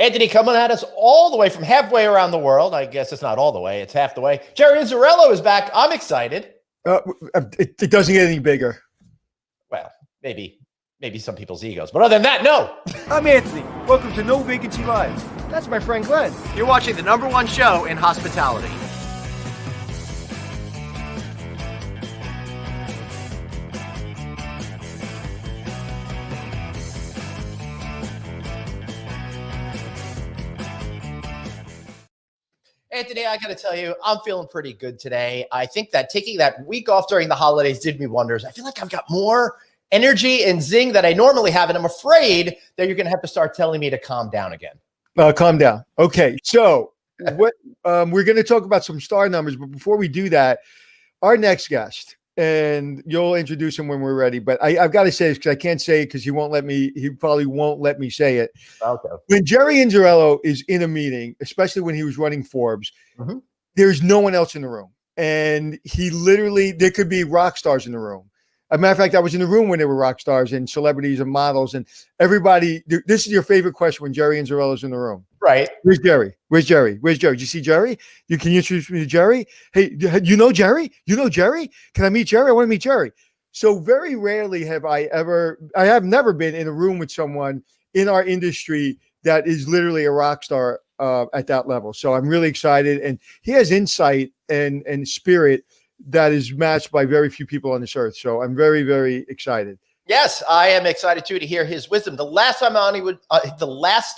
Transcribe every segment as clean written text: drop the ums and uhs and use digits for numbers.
Anthony coming at us all the way from halfway around the world. I guess it's not all the way. It's half the way. Jerry Inzerillo is back. I'm excited. It doesn't get any bigger. Well, maybe some people's egos. But other than that, no. I'm Anthony. Welcome to No Vacancy Live. That's my friend Glenn. You're watching the #1 show in hospitality. Anthony, I got to tell you, I'm feeling pretty good today. I think that taking that week off during the holidays did me wonders. I feel like I've got more energy and zing that I normally have, and I'm afraid that you're going to have to start telling me to calm down again. Calm down. Okay, so what we're going to talk about some star numbers, but before we do that, our next guest, and you'll introduce him when we're ready, but I've got to say this because I can't say it because he probably won't let me say it. Okay. When Jerry Inzerillo is in a meeting, especially when he was running Forbes, there's no one else in the room. And there could be rock stars in the room. As a matter of fact, I was in the room when there were rock stars and celebrities and models and everybody. This is your favorite question when Jerry Inzerillo's in the room. Right. Where's Jerry? Did you see Jerry? Can you introduce me to Jerry? Hey, you know Jerry? You know Jerry? Can I meet Jerry? I want to meet Jerry. So very rarely I have never been in a room with someone in our industry that is literally a rock star at that level. So I'm really excited. And he has insight and spirit that is matched by very few people on this earth. So I'm very, very excited. Yes, I am excited too to hear his wisdom. The last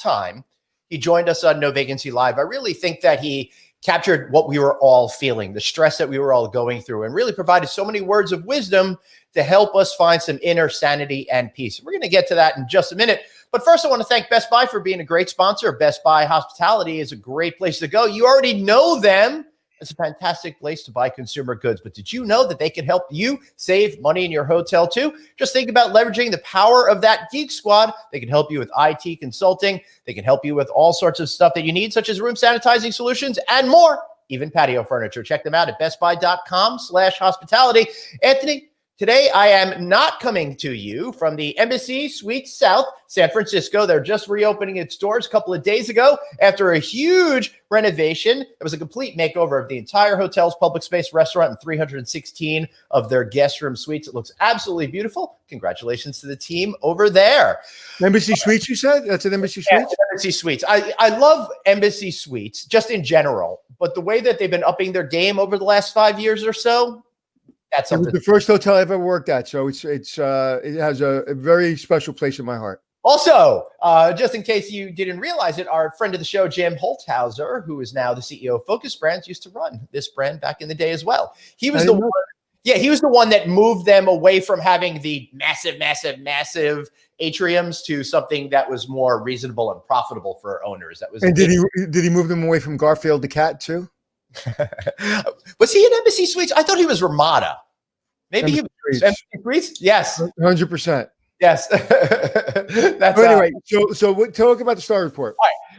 time he joined us on No Vacancy Live, I really think that he captured what we were all feeling, the stress that we were all going through, and really provided so many words of wisdom to help us find some inner sanity and peace. We're going to get to that in just a minute. But first, I want to thank Best Buy for being a great sponsor. Best Buy Hospitality is a great place to go. You already know them. It's a fantastic place to buy consumer goods. But did you know that they can help you save money in your hotel too? Just think about leveraging the power of that Geek Squad. They can help you with IT consulting. They can help you with all sorts of stuff that you need, such as room sanitizing solutions and more, even patio furniture. Check them out at bestbuy.com/hospitality. Anthony, today I am not coming to you from the Embassy Suites South, San Francisco. They're just reopening its doors a couple of days ago after a huge renovation. It was a complete makeover of the entire hotel's public space, restaurant, and 316 of their guest room suites. It looks absolutely beautiful. Congratulations to the team over there. Embassy Suites, you said? That's an Embassy Suites? Yeah, Embassy Suites. I love Embassy Suites just in general, but the way that they've been upping their game over the last 5 years or so, that's something. It was the first hotel I've ever worked at, so it has a very special place in my heart. Also, just in case you didn't realize it, our friend of the show, Jim Holthauser, who is now the CEO of Focus Brands, used to run this brand back in the day as well. He was the one. Yeah, he was the one that moved them away from having the massive atriums to something that was more reasonable and profitable for owners. That was. And did he move them away from Garfield the cat too? Was he in Embassy Suites? I thought he was Ramada. Maybe he was Embassy Suites. Yes, 100%. Yes. That's anyway. So talk about the star report.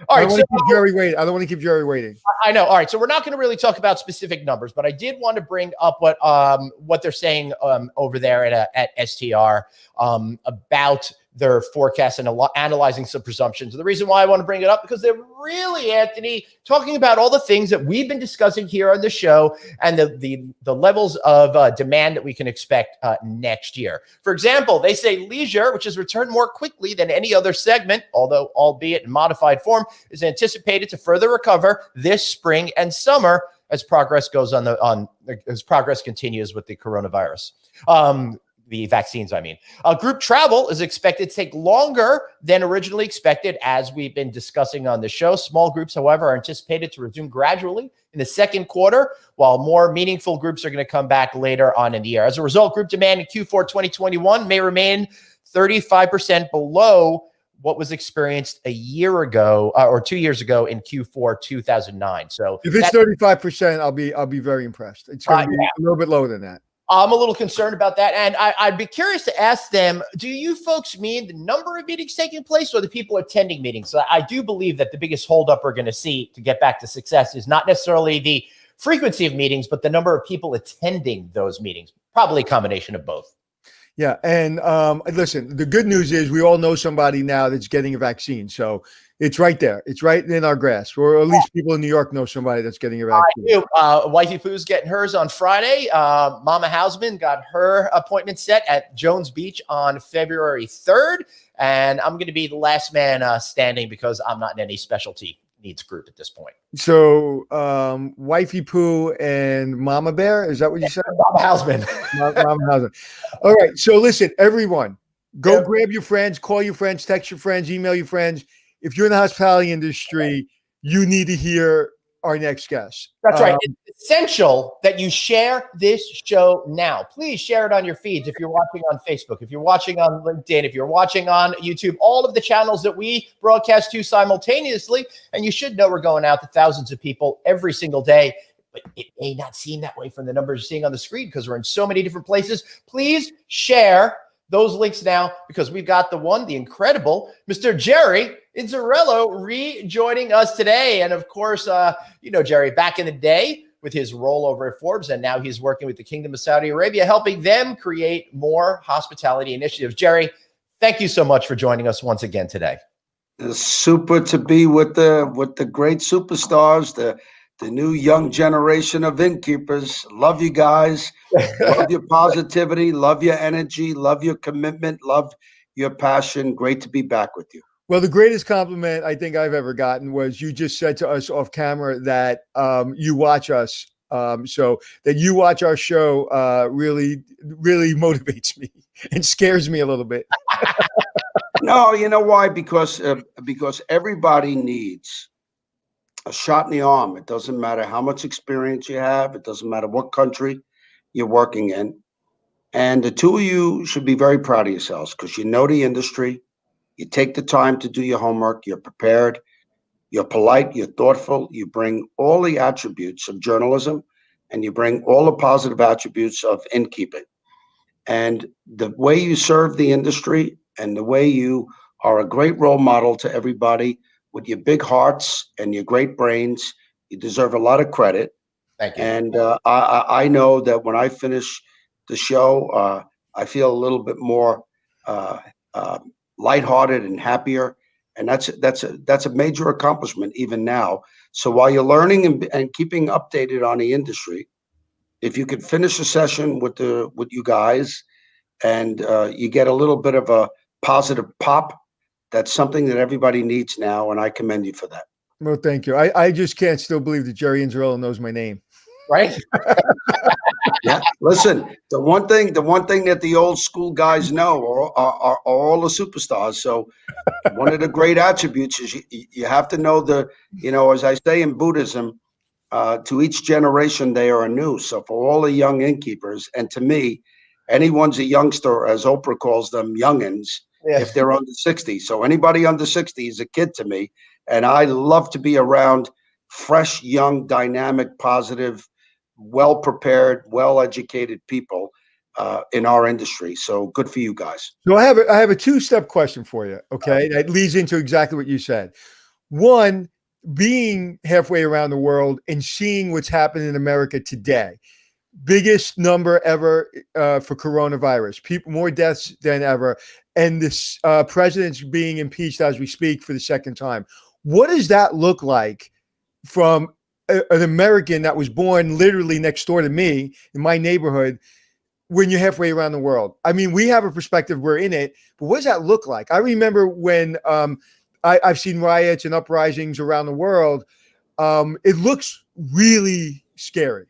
All right. I don't want to keep Jerry waiting. I don't want to keep Jerry waiting. I know. All right. So we're not going to really talk about specific numbers, but I did want to bring up what they're saying over there at STR about their forecast and analyzing some presumptions. The reason why I want to bring it up because they're really, Anthony, talking about all the things that we've been discussing here on the show and the levels of demand that we can expect next year. For example, they say leisure, which has returned more quickly than any other segment, although albeit in modified form, is anticipated to further recover this spring and summer as progress goes as progress continues with the coronavirus. The vaccines, I mean. Group travel is expected to take longer than originally expected, as we've been discussing on the show. Small groups, however, are anticipated to resume gradually in the second quarter, while more meaningful groups are going to come back later on in the year. As a result, group demand in Q4 2021 may remain 35% below what was experienced a year ago or 2 years ago in Q4 2009. So if it's 35%, I'll be very impressed. It's going to be a little bit lower than that. I'm a little concerned about that. And I'd be curious to ask them, do you folks mean the number of meetings taking place or the people attending meetings? So I do believe that the biggest holdup we're going to see to get back to success is not necessarily the frequency of meetings, but the number of people attending those meetings. Probably a combination of both. Yeah, and listen, the good news is we all know somebody now that's getting a vaccine, so it's right there. It's right in our grasp, or at least people in New York know somebody that's getting a I vaccine. do. Wifey Pooh's getting hers on Friday. Mama Hausman got her appointment set at Jones Beach on February 3rd. And I'm going to be the last man standing because I'm not in any specialty needs group at this point. So, Wifey Pooh and Mama Bear, is that what you said? Mama Hausman. Mama Hausman. All right. So, listen, everyone, go Yep. grab your friends, call your friends, text your friends, email your friends. If you're in the hospitality industry, you need to hear our next guest. That's right. It's essential that you share this show now. Please share it on your feeds. If you're watching on Facebook, if you're watching on LinkedIn, if you're watching on YouTube, all of the channels that we broadcast to simultaneously. And you should know we're going out to thousands of people every single day. But it may not seem that way from the numbers you're seeing on the screen because we're in so many different places. Please share those links now because we've got the incredible Mr. Jerry Inzerillo rejoining us today. And of course, Jerry, back in the day with his role over at Forbes, and now he's working with the Kingdom of Saudi Arabia, helping them create more hospitality initiatives. Jerry, thank you so much for joining us once again today. It's super to be with the great superstars, the new young generation of innkeepers. Love you guys. Love your positivity. Love your energy. Love your commitment. Love your passion. Great to be back with you. Well, the greatest compliment I think I've ever gotten was you just said to us off camera that you watch us. So that you watch our show really, really motivates me and scares me a little bit. No, you know why? Because everybody needs a shot in the arm. It doesn't matter how much experience you have. It doesn't matter what country you're working in. And the two of you should be very proud of yourselves because you know the industry. You take the time to do your homework. You're prepared. You're polite. You're thoughtful. You bring all the attributes of journalism and you bring all the positive attributes of innkeeping. And the way you serve the industry and the way you are a great role model to everybody with your big hearts and your great brains, you deserve a lot of credit. Thank you. And I know that when I finish the show, I feel a little bit more lighthearted and happier. And that's a major accomplishment even now. So while you're learning and keeping updated on the industry, if you could finish a session with you guys and you get a little bit of a positive pop, that's something that everybody needs now. And I commend you for that. Well, thank you. I just can't still believe that Jerry Inzerillo knows my name. Right? Yeah. Listen, the one thing that the old school guys know are all the superstars. So one of the great attributes is you have to know as I say in Buddhism, to each generation they are anew. So for all the young innkeepers, and to me, anyone's a youngster, as Oprah calls them, youngins, if they're under 60. So anybody under 60 is a kid to me. And I love to be around fresh, young, dynamic, positive, well-prepared, well-educated people in our industry. So good for you guys. So I have a two-step question for you. Okay. That leads into exactly what you said. One, being halfway around the world and seeing what's happening in America today, biggest number ever for coronavirus, people, more deaths than ever. And this president's being impeached as we speak for the second time. What does that look like from an American that was born literally next door to me in my neighborhood when you're halfway around the world? I mean, we have a perspective, we're in it, but what does that look like? I remember when I've seen riots and uprisings around the world. It looks really scary.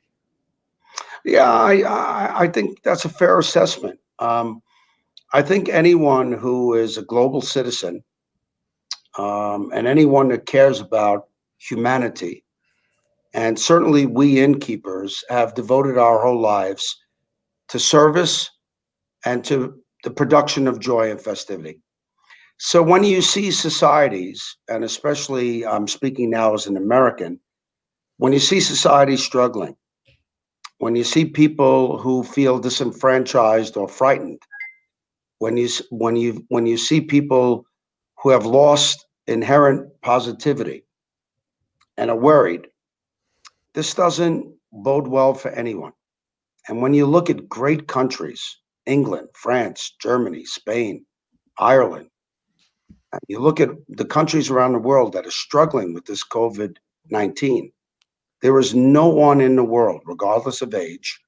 Yeah, I think that's a fair assessment. I think anyone who is a global citizen and anyone that cares about humanity, and certainly we innkeepers have devoted our whole lives to service and to the production of joy and festivity. So when you see societies, and especially I'm speaking now as an American, when you see societies struggling, when you see people who feel disenfranchised or frightened, when you see people who have lost inherent positivity and are worried, this doesn't bode well for anyone. And when you look at great countries England, France, Germany, Spain, Ireland. You look at the countries around the world that are struggling with this COVID-19. There is no one in the world, regardless of age,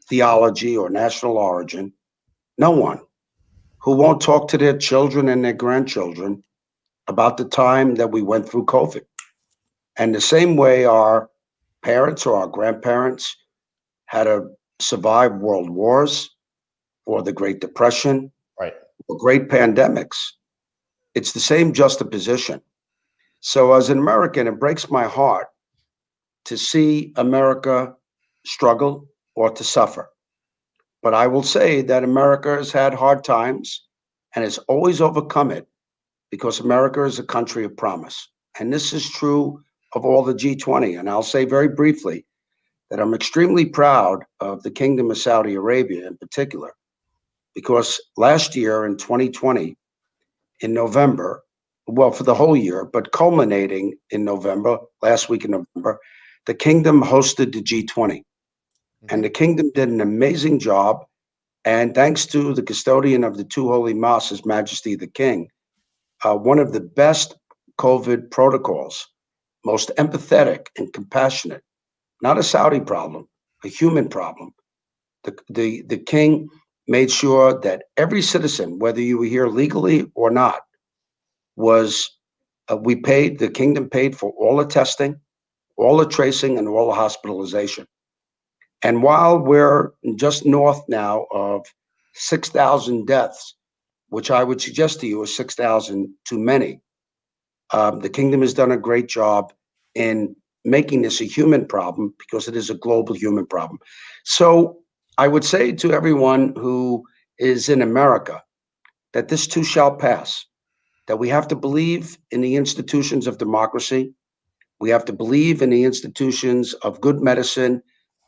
theology, or national origin, no one who won't talk to their children and their grandchildren about the time that we went through COVID. And the same way our parents or our grandparents had to survive world wars or the Great Depression Right. or great pandemics, it's the same juxtaposition. So as an American, it breaks my heart to see America struggle or to suffer. But I will say that America has had hard times and has always overcome it because America is a country of promise. And this is true of all the G20. And I'll say very briefly that I'm extremely proud of the Kingdom of Saudi Arabia in particular, because last year in 2020, in November, well, for the whole year, but culminating in November, last week in November, the kingdom hosted the G20. And the kingdom did an amazing job. And thanks to the custodian of the two holy mosques, His Majesty the King, one of the best COVID protocols, most empathetic and compassionate, not a Saudi problem, a human problem. The king made sure that every citizen, whether you were here legally or not, was the kingdom paid for all the testing, all the tracing, and all the hospitalization. And while we're just north now of 6,000 deaths, which I would suggest to you is 6,000 too many, the kingdom has done a great job in making this a human problem because it is a global human problem. So I would say to everyone who is in America that this too shall pass, that we have to believe in the institutions of democracy. We have to believe in the institutions of good medicine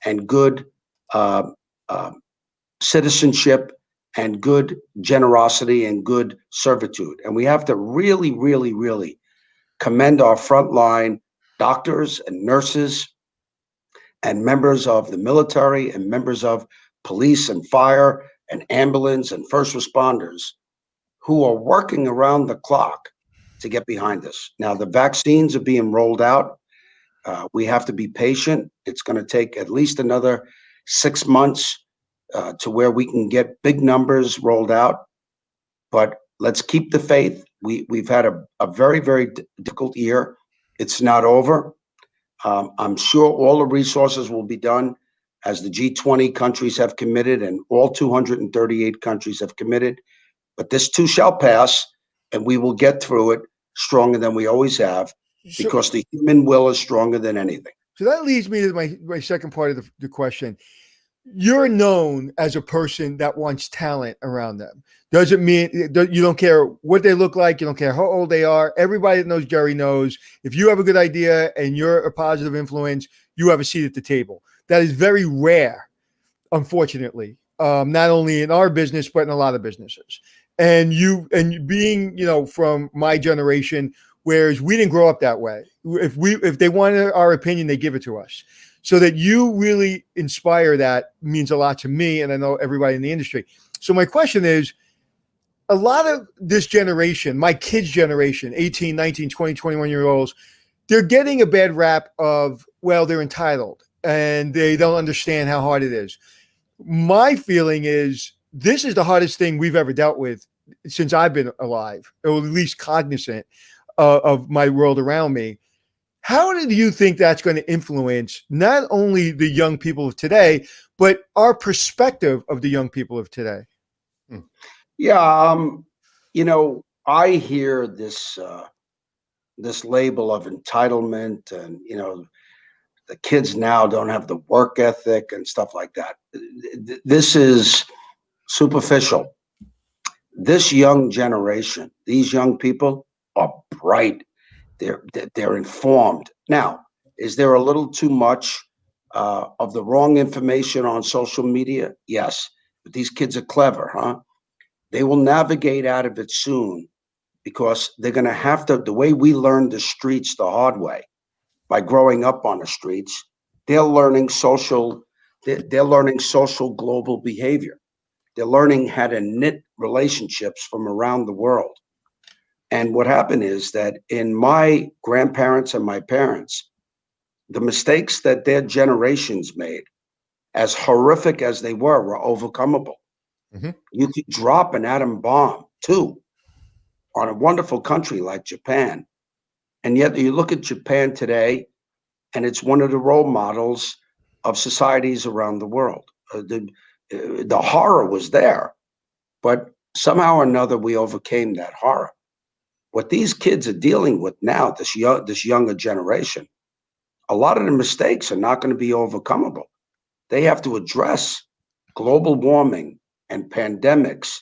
and good uh, uh, citizenship and good generosity and good servitude. And we have to really, really, really commend our frontline doctors and nurses and members of the military and members of police and fire and ambulance and first responders who are working around the clock to get behind this. Now, the vaccines are being rolled out. We have to be patient. It's going to take at least another 6 months to where we can get big numbers rolled out. But let's keep the faith. We've had a very, very difficult year. It's not over. I'm sure all the resources will be done as the G20 countries have committed and all 238 countries have committed. But this too shall pass, and we will get through it stronger than we always have, because the human will is stronger than anything. So that leads me to my second part of the question. You're known as a person that wants talent around them. Doesn't mean you don't care what they look like. You don't care how old they are. Everybody that knows Jerry knows if you have a good idea and you're a positive influence, you have a seat at the table. That is very rare, unfortunately, not only in our business, but in a lot of businesses. And being, from my generation, whereas we didn't grow up that way. If they wanted our opinion, they give it to us. So that you really inspire that means a lot to me, and I know everybody in the industry. So my question is, a lot of this generation, my kids' generation, 18, 19, 20, 21-year-olds, they're getting a bad rap of, well, they're entitled and they don't understand how hard it is. My feeling is this is the hardest thing we've ever dealt with since I've been alive, or at least cognizant of my world around me. How do you think that's going to influence not only the young people of today, but our perspective of the young people of today? Yeah, I hear this label of entitlement, and the kids now don't have the work ethic and stuff like that. This is superficial. This young generation, these young people are bright. They're informed. Now, is there a little too much of the wrong information on social media? Yes, but these kids are clever, huh? They will navigate out of it soon, because they're going to have to. The way we learned the streets the hard way, by growing up on the streets, they're learning social. They're learning social global behavior. They're learning how to knit relationships from around the world. And what happened is that in my grandparents and my parents, the mistakes that their generations made, as horrific as they were overcomable. Mhm. You could drop an atom bomb too on a wonderful country like Japan. And yet you look at Japan today, and it's one of the role models of societies around the world. The horror was there, but somehow or another we overcame that horror. What these kids are dealing with now, this younger generation, a lot of the mistakes are not going to be overcomable. They have to address global warming and pandemics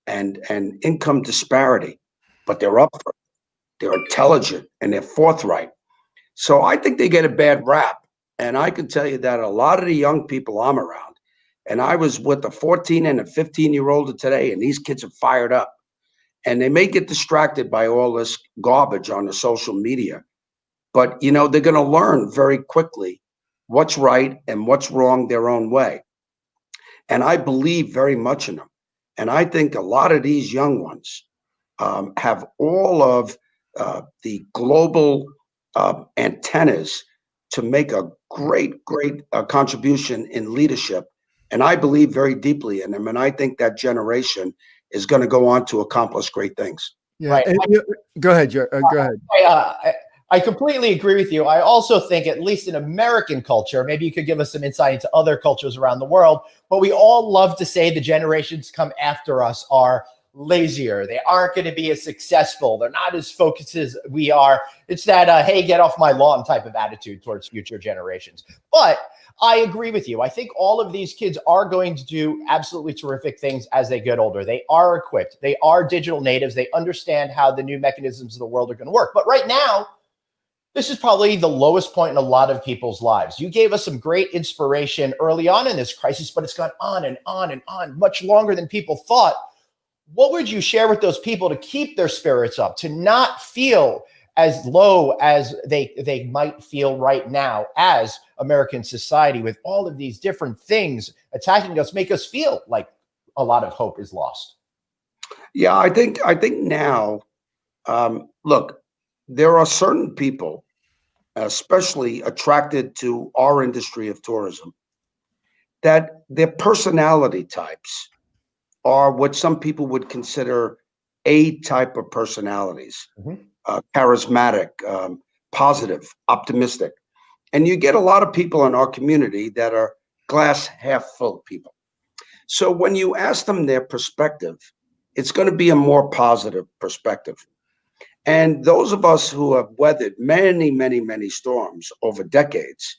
and income disparity, but they're up for it. They're intelligent and they're forthright. So I think they get a bad rap. And I can tell you that a lot of the young people I'm around, and I was with a 14 and a 15-year-old today, and these kids are fired up. And they may get distracted by all this garbage on the social media, but they're going to learn very quickly what's right and what's wrong their own way. And I believe very much in them. And I think a lot of these young ones have all of the global antennas to make a great contribution in leadership. And I believe very deeply in them. And I think that generation is going to go on to accomplish great things. Yeah. Right. Go ahead, Jerry. Go ahead. I completely agree with you. I also think, at least in American culture, maybe you could give us some insight into other cultures around the world, but we all love to say the generations come after us are lazier. They aren't going to be as successful. They're not as focused as we are. It's that, hey, get off my lawn type of attitude towards future generations. But I agree with you. I think all of these kids are going to do absolutely terrific things as they get older. They are equipped. They are digital natives. They understand how the new mechanisms of the world are going to work. But right now, this is probably the lowest point in a lot of people's lives. You gave us some great inspiration early on in this crisis, but it's gone on and on and on, much longer than people thought. What would you share with those people to keep their spirits up, to not feel as low as they might feel right now as American society, with all of these different things attacking us, make us feel like a lot of hope is lost? Yeah, I think now, look, there are certain people, especially attracted to our industry of tourism, that their personality types are what some people would consider A type of personalities. Mhm. Charismatic, positive, optimistic. And you get a lot of people in our community that are glass half full people. So when you ask them their perspective, it's going to be a more positive perspective. And those of us who have weathered many storms over decades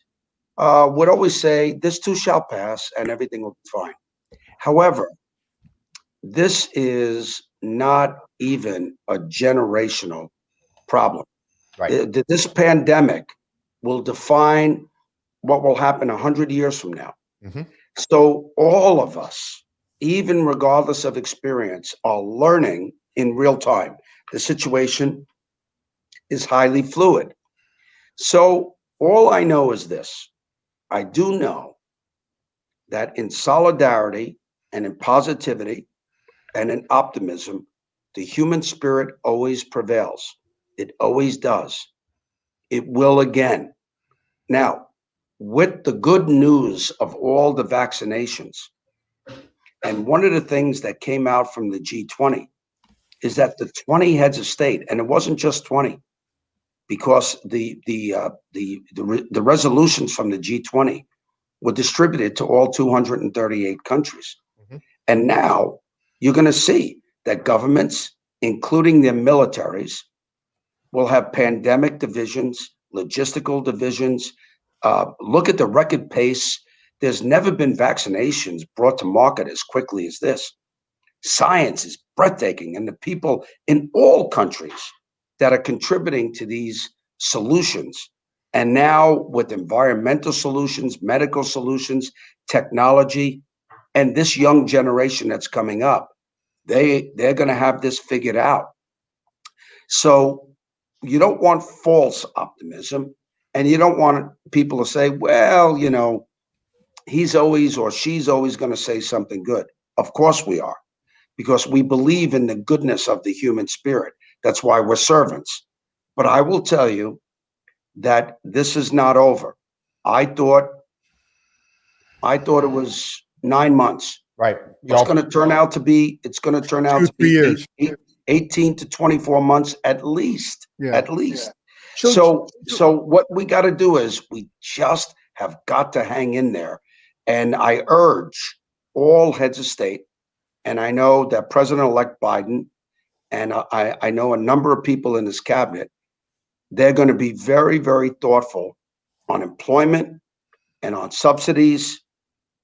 would always say, this too shall pass and everything will be fine. However, this is not even a generational problem. Right. This pandemic will define what will happen 100 years from now. Mhm. So all of us, even regardless of experience, are learning in real time. The situation is highly fluid. So all I know is this. I do know that in solidarity and in positivity and in optimism, the human spirit always prevails. It always does. It will again. Now, with the good news of all the vaccinations, and one of the things that came out from the G20 is that the 20 heads of state, and it wasn't just 20, because the resolutions from the G20 were distributed to all 238 countries. Mhm. And now you're going to see that governments, including their militaries, will have pandemic divisions, logistical divisions. Look at the record pace. There's never been vaccinations brought to market as quickly as this. Science is breathtaking, and the people in all countries that are contributing to these solutions, and now with environmental solutions, medical solutions, technology, and this young generation that's coming up, they're going to have this figured out. So you don't want false optimism, and you don't want people to say, well, he's always or she's always going to say something good. Of course we are, because we believe in the goodness of the human spirit. That's why we're servants. But I will tell you that this is not over. I thought it was 9 months. Right. It's going to turn out to be, it's going to turn out Two, to 3 be years. 18 to 24 months at least. Yeah. At least. So So what we got to do is we just have got to hang in there. And I urge all heads of state, and I know that President-elect Biden, and I know a number of people in his cabinet, they're going to be very, very thoughtful on employment and on subsidies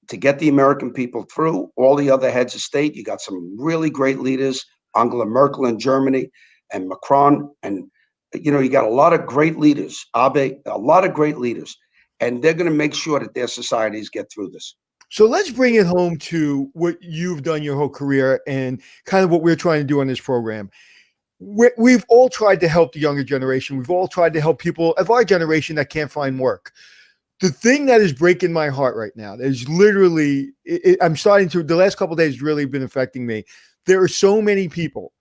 to get the American people through. All the other heads of state, you got some really great leaders, Angela Merkel in Germany and Macron, and you got a lot of great leaders, Abe, a lot of great leaders, and they're going to make sure that their societies get through this. So let's bring it home to what you've done your whole career and kind of what we're trying to do on this program. We've all tried to help the younger generation. We've all tried to help people of our generation that can't find work. The thing that is breaking my heart right now is literally, I'm starting to, the last couple of days really been affecting me. There are so many people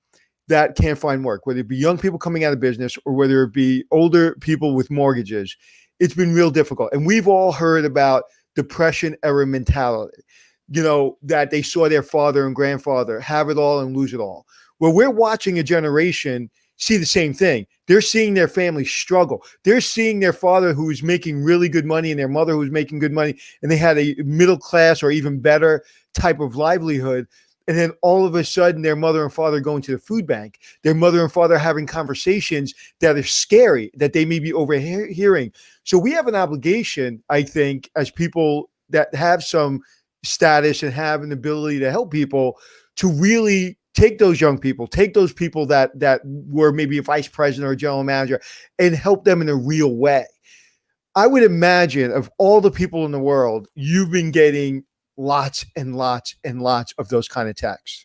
that can't find work, whether it be young people coming out of business or whether it be older people with mortgages. It's been real difficult. And we've all heard about Depression era mentality, that they saw their father and grandfather have it all and lose it all. Well, we're watching a generation see the same thing. They're seeing their family struggle. They're seeing their father who is making really good money and their mother who's making good money, and they had a middle class or even better type of livelihood. And then all of a sudden, their mother and father going to the food bank, their mother and father having conversations that are scary, that they may be overhearing. So we have an obligation, I think, as people that have some status and have an ability to help people, to really take those young people, take those people that were maybe a vice president or a general manager, and help them in a real way. I would imagine of all the people in the world, you've been getting lots and lots and lots of those kind of texts.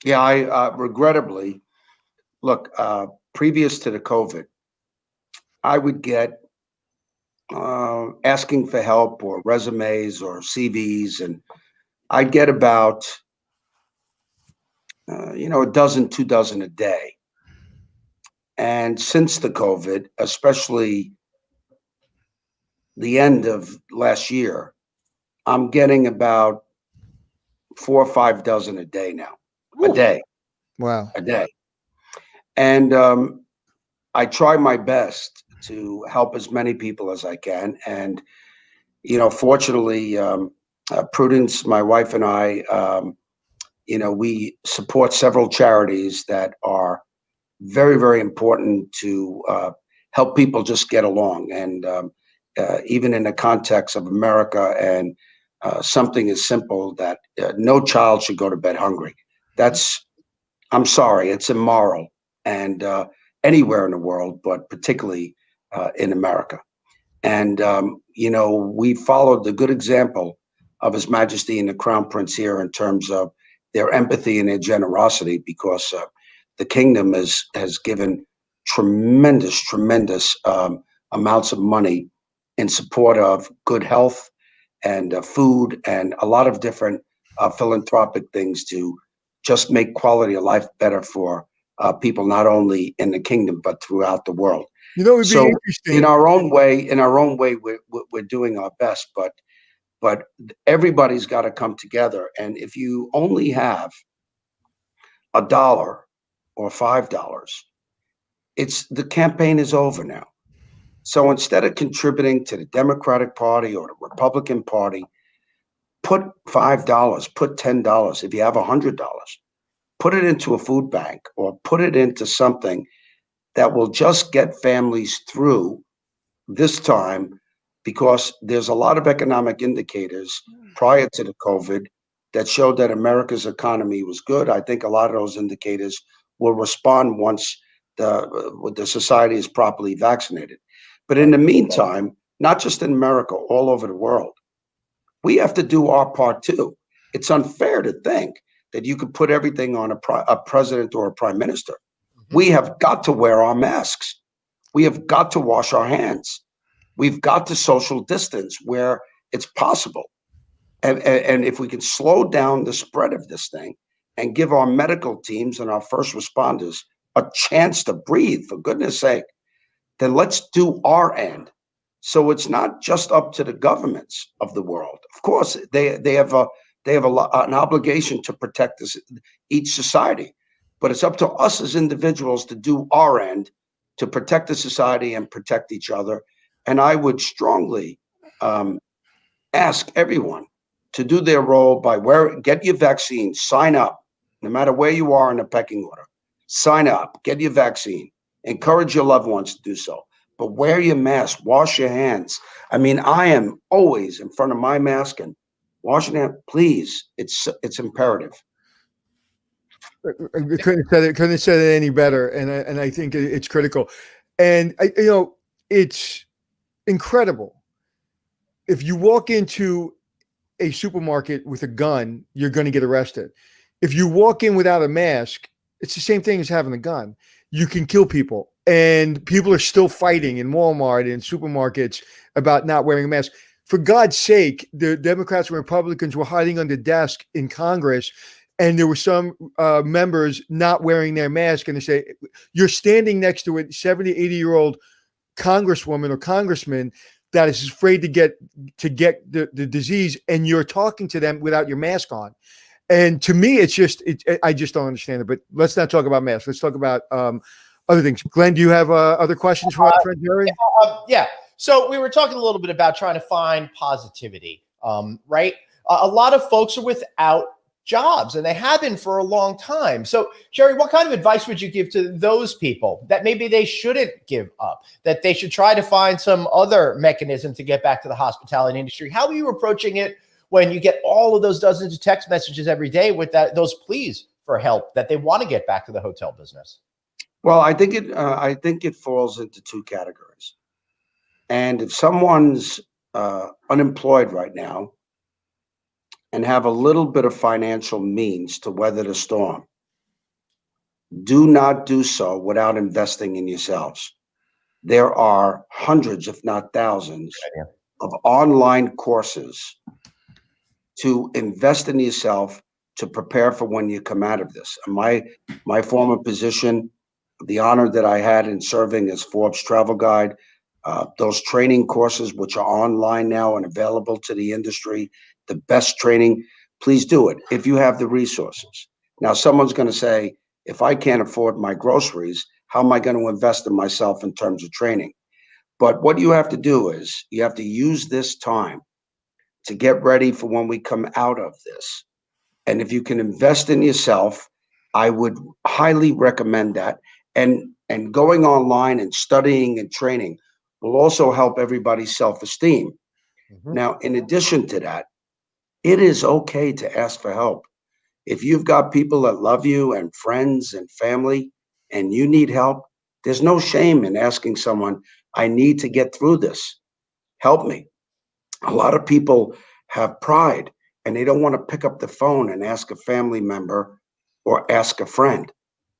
Yeah, I regrettably, look, previous to the COVID, I would get asking for help or resumes or CVs, and I'd get about a dozen, 2 dozen a day. And since the COVID, especially the end of last year, I'm getting about 4 or 5 dozen a day now. Ooh. A day. Wow. A day. And I try my best to help as many people as I can. And, fortunately, Prudence, my wife, and I, we support several charities that are very, very important to help people just get along. And even in the context of America, and something as simple that no child should go to bed hungry. I'm sorry, it's immoral, and anywhere in the world, but particularly in America. And, we followed the good example of His Majesty and the Crown Prince here in terms of their empathy and their generosity, because the kingdom has given tremendous, tremendous amounts of money in support of good health and food and a lot of different philanthropic things to just make quality of life better for people, not only in the kingdom, but throughout the world. It'd be So interesting. in our own way, we're doing our best, but everybody's got to come together. And if you only have $1 or $5, the campaign is over now. So instead of contributing to the Democratic Party or the Republican Party, put $5, put $10. If you have $100, put it into a food bank or put it into something that will just get families through this time, because there's a lot of economic indicators prior to the COVID that showed that America's economy was good. I think a lot of those indicators will respond once the society is properly vaccinated. But in the meantime, not just in America, all over the world, we have to do our part too. It's unfair to think that you could put everything on a president or a prime minister. We have got to wear our masks. We have got to wash our hands. We've got to social distance where it's possible. And if we can slow down the spread of this thing and give our medical teams and our first responders a chance to breathe, for goodness sake, then let's do our end. So it's not just up to the governments of the world. Of course, they have an obligation to protect each society, but it's up to us as individuals to do our end to protect the society and protect each other. And I would strongly ask everyone to do their role by get your vaccine, sign up, no matter where you are in the pecking order. Sign up, get your vaccine, encourage your loved ones to do so. But wear your mask, wash your hands. I mean, I am always in front of my mask and washing it. Please, it's imperative. I couldn't have said it any better, and I think it's critical, and it's incredible. If you walk into a supermarket with a gun, you're going to get arrested. If you walk in without a mask, it's the same thing as having a gun. You can kill people, and people are still fighting in Walmart and supermarkets about not wearing a mask. For God's sake, the Democrats and Republicans were hiding under desk in Congress, and there were some members not wearing their mask, and they say, you're standing next to a 70, 80-year-old congresswoman or congressman that is afraid to get the disease, and you're talking to them without your mask on. And to me, I just don't understand it. But let's not talk about masks. Let's talk about other things. Glenn, do you have other questions for our friend Jerry? Yeah. So we were talking a little bit about trying to find positivity, right? A lot of folks are without jobs, and they have been for a long time. So, Jerry, what kind of advice would you give to those people that maybe they shouldn't give up, that they should try to find some other mechanism to get back to the hospitality industry? How are you approaching it when you get all of those dozens of text messages every day with those pleas for help that they want to get back to the hotel business? Well, I think it falls into two categories. And if someone's unemployed right now and have a little bit of financial means to weather the storm, do not do so without investing in yourselves. There are hundreds, if not thousands, of online courses to invest in yourself to prepare for when you come out of this. My former position, the honor that I had in serving as Forbes travel guide, those training courses, which are online now and available to the industry, the best training, please do it if you have the resources. Now, someone's going to say, if I can't afford my groceries, how am I going to invest in myself in terms of training? But what you have to do is you have to use this time to get ready for when we come out of this. And if you can invest in yourself, I would highly recommend that. And going online and studying and training will also help everybody's self-esteem. Mm-hmm. Now, in addition to that, it is okay to ask for help. If you've got people that love you and friends and family and you need help, there's no shame in asking someone, I need to get through this. Help me. A lot of people have pride and they don't want to pick up the phone and ask a family member or ask a friend.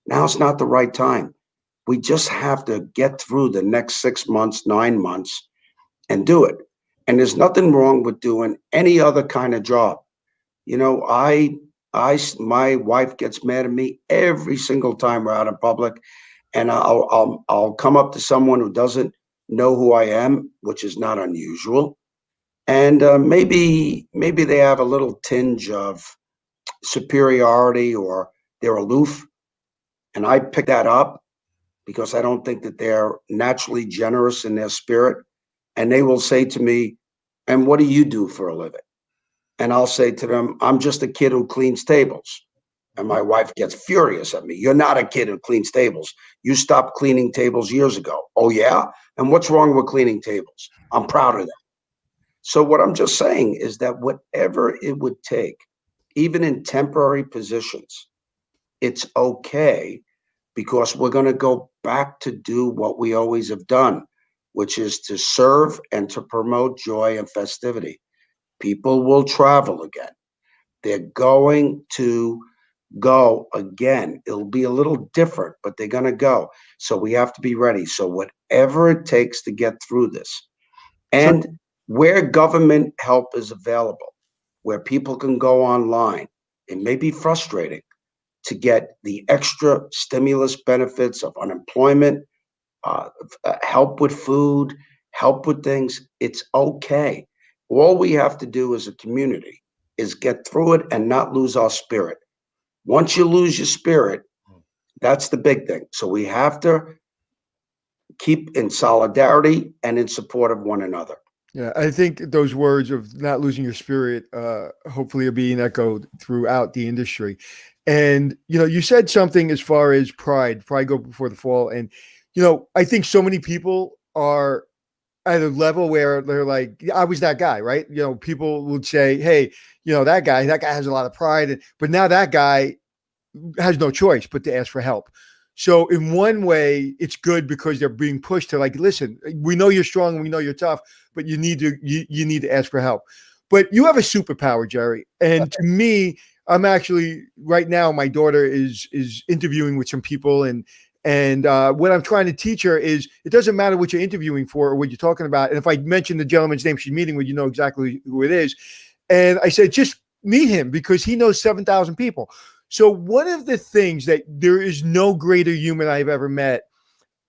Now's not the right time. We just have to get through the next 6 months, 9 months and do it. And there's nothing wrong with doing any other kind of job. You know, my wife gets mad at me every single time we're out in public, and I'll come up to someone who doesn't know who I am, which is not unusual, and maybe they have a little tinge of superiority or they're aloof, and I pick that up because I don't think that they're naturally generous in their spirit, and they will say to me, "And what do you do for a living?" And I'll say to them, I'm just a kid who cleans tables. And my wife gets furious at me. You're not a kid who cleans tables. You stopped cleaning tables years ago. Oh, yeah? And what's wrong with cleaning tables? I'm proud of that. So what I'm just saying is that whatever it would take, even in temporary positions, it's okay because we're going to go back to do what we always have done, which is to serve and to promote joy and festivity. People will travel again. They're going to go again. It'll be a little different, but they're going to go. So we have to be ready. So whatever it takes to get through this, and where government help is available, where people can go online. It may be frustrating to get the extra stimulus benefits of unemployment, help with food, help with things. It's okay. All we have to do as a community is get through it and not lose our spirit. Once you lose your spirit, that's the big thing. So we have to keep in solidarity and in support of one another. Yeah, I think those words of not losing your spirit, hopefully are being echoed throughout the industry. And, you said something as far as pride go before the fall. And, I think so many people are at a level where they're like, I was that guy, right? People would say, hey, that guy has a lot of pride. But now that guy has no choice but to ask for help. So in one way, it's good because they're being pushed to like, listen, we know you're strong, we know you're tough, but you need to ask for help. But you have a superpower, Jerry. And to me, I'm actually right now, my daughter is interviewing with some people, and what I'm trying to teach her is it doesn't matter what you're interviewing for or what you're talking about. And if I mention the gentleman's name she's meeting with, you know exactly who it is. And I said, just meet him because he knows 7,000 people. So one of the things that there is no greater human I've ever met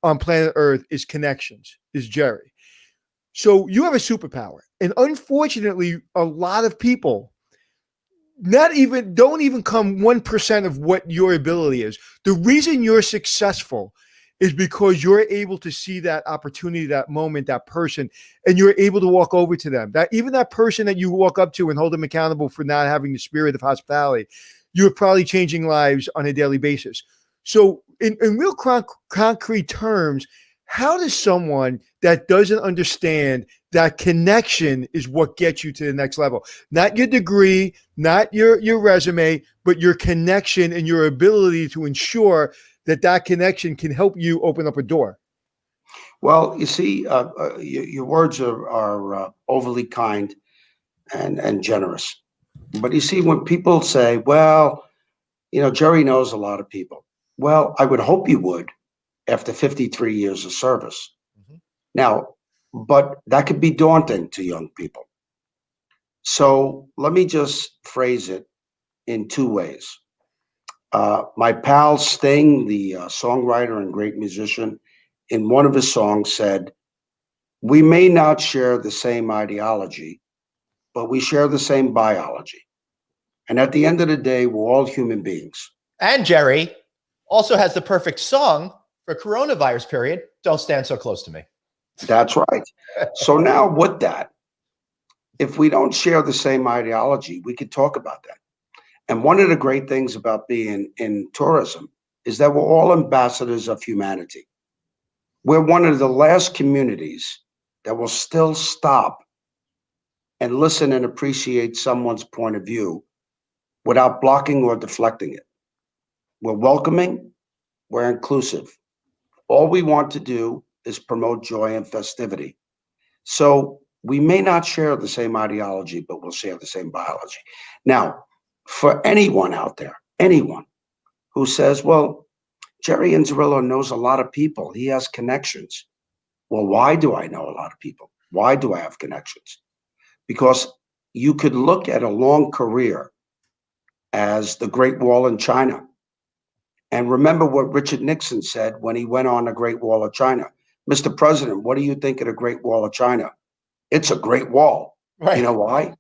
on planet Earth is connections, is Jerry. So you have a superpower. And unfortunately, a lot of people don't even come 1% of what your ability is. The reason you're successful is because you're able to see that opportunity, that moment, that person, and you're able to walk over to them. That even that person that you walk up to and hold them accountable for not having the spirit of hospitality, you're probably changing lives on a daily basis. So in real concrete terms, how does someone that doesn't understand that connection is what gets you to the next level? Not your degree, not your resume, but your connection and your ability to ensure that connection can help you open up a door. Well, you see, your words are overly kind and generous. But you see, when people say, well, Jerry knows a lot of people. Well, I would hope you would after 53 years of service. Mm-hmm. Now, but that could be daunting to young people. So let me just phrase it in two ways. My pal Sting, the songwriter and great musician, in one of his songs said, we may not share the same ideology, but we share the same biology. And at the end of the day, we're all human beings. And Jerry also has the perfect song for coronavirus period. Don't stand so close to me. That's right. So now with that, if we don't share the same ideology, we could talk about that. And one of the great things about being in tourism is that we're all ambassadors of humanity. We're one of the last communities that will still stop and listen and appreciate someone's point of view without blocking or deflecting it. We're welcoming, we're inclusive. All we want to do is promote joy and festivity. So we may not share the same ideology, but we'll share the same biology. Now, for anyone out there, anyone who says, well, Jerry Inzerillo knows a lot of people, he has connections. Well, why do I know a lot of people? Why do I have connections? Because you could look at a long career as the Great Wall in China. And remember what Richard Nixon said when he went on the Great Wall of China. Mr. President, what do you think of the Great Wall of China? It's a great wall. Right. You know why?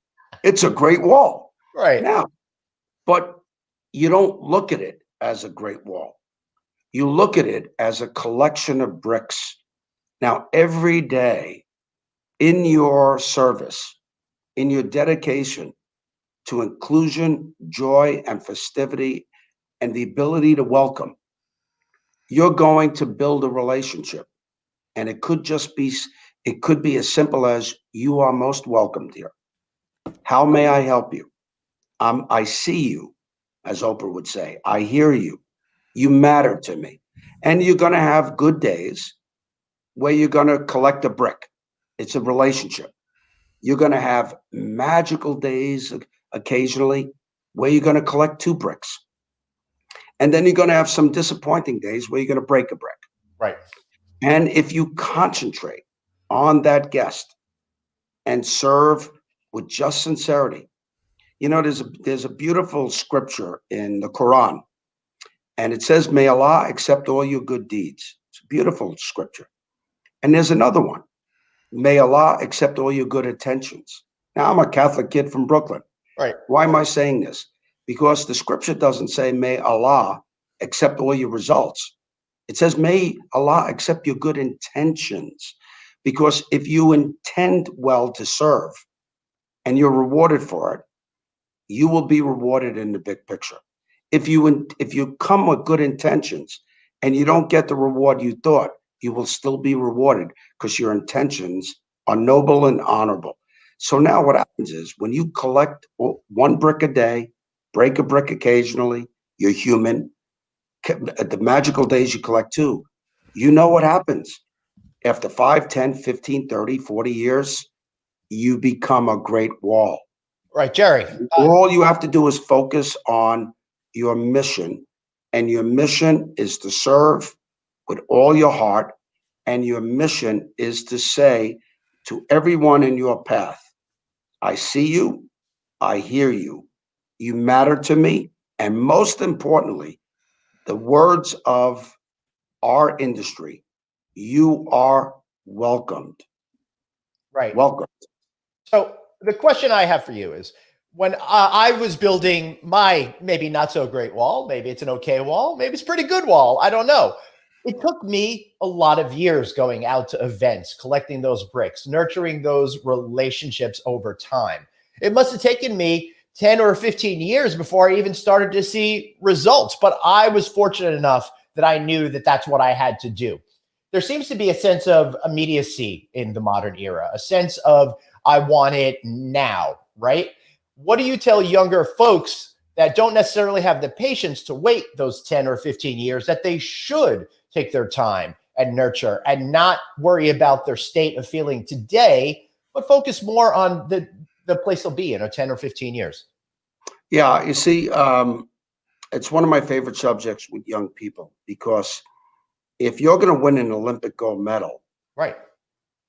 It's a great wall. Right. Now, but you don't look at it as a great wall. You look at it as a collection of bricks. Now, every day in your service, in your dedication to inclusion, joy, and festivity, and the ability to welcome, you're going to build a relationship. And it could be as simple as, you are most welcomed here. How may I help you? I see you, as Oprah would say. I hear you. You matter to me. And you're going to have good days where you're going to collect a brick. It's a relationship. You're going to have magical days occasionally where you're going to collect 2 bricks. And then you're going to have some disappointing days where you're going to break a brick. Right. And if you concentrate on that guest and serve with just sincerity, You know, there's a beautiful scripture in the Quran, and it says, "May Allah accept all your good deeds." It's a beautiful scripture. And there's another one. May Allah accept all your good intentions. Now, I'm a Catholic kid from Brooklyn. Right. Why am I saying this? Because the scripture doesn't say, "May Allah accept all your results." It says, "May Allah accept your good intentions." Because if you intend well to serve and you're rewarded for it, you will be rewarded in the big picture. If you come with good intentions and you don't get the reward you thought, you will still be rewarded because your intentions are noble and honorable. So now what happens is when you collect one brick a day, break a brick occasionally, you're human. At the magical days you collect two. You know what happens. After 5, 10, 15, 30, 40 years, you become a great wall. Right, Jerry. All you have to do is focus on your mission, and your mission is to serve with all your heart, and your mission is to say to everyone in your path, I see you, I hear you, you matter to me, and most importantly, the words of our industry, you are welcomed. Right. Welcome. So the question I have for you is, when I was building my maybe not so great wall, maybe it's an okay wall, maybe it's a pretty good wall, I don't know. It took me a lot of years going out to events, collecting those bricks, nurturing those relationships over time. It must have taken me 10 or 15 years before I even started to see results, but I was fortunate enough that I knew that that's what I had to do. There seems to be a sense of immediacy in the modern era, a sense of I want it now, right? What do you tell younger folks that don't necessarily have the patience to wait those 10 or 15 years, that they should take their time and nurture and not worry about their state of feeling today, but focus more on the place they'll be in 10 or 15 years? Yeah, you see, it's one of my favorite subjects with young people because if you're going to win an Olympic gold medal, Right.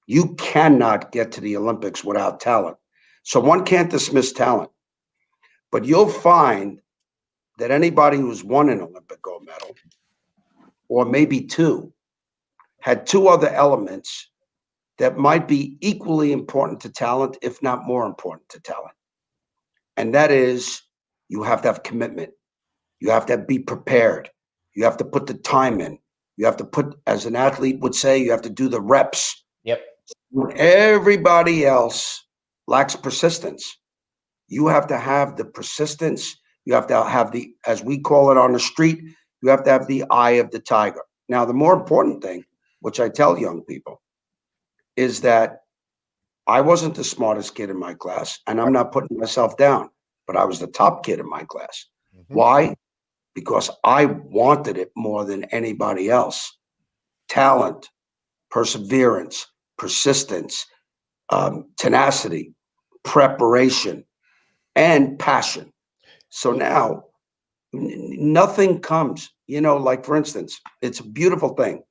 you cannot get to the Olympics without talent. So one can't dismiss talent, but you'll find that anybody who's won an Olympic gold medal, or maybe two, had two other elements that might be equally important to talent, if not more important to talent. And that is, you have to have commitment. You have to be prepared. You have to put the time in. You have to put, as an athlete would say, you have to do the reps. Yep. When everybody else lacks persistence, you have to have the persistence. You have to have the, as we call it on the street, you have to have the eye of the tiger. Now, the more important thing, which I tell young people, is that I wasn't the smartest kid in my class, and I'm not putting myself down, but I was the top kid in my class. Mm-hmm. Why? Because I wanted it more than anybody else. Talent, perseverance, persistence, tenacity, preparation, and passion. So now nothing comes, like for instance, it's a beautiful thing.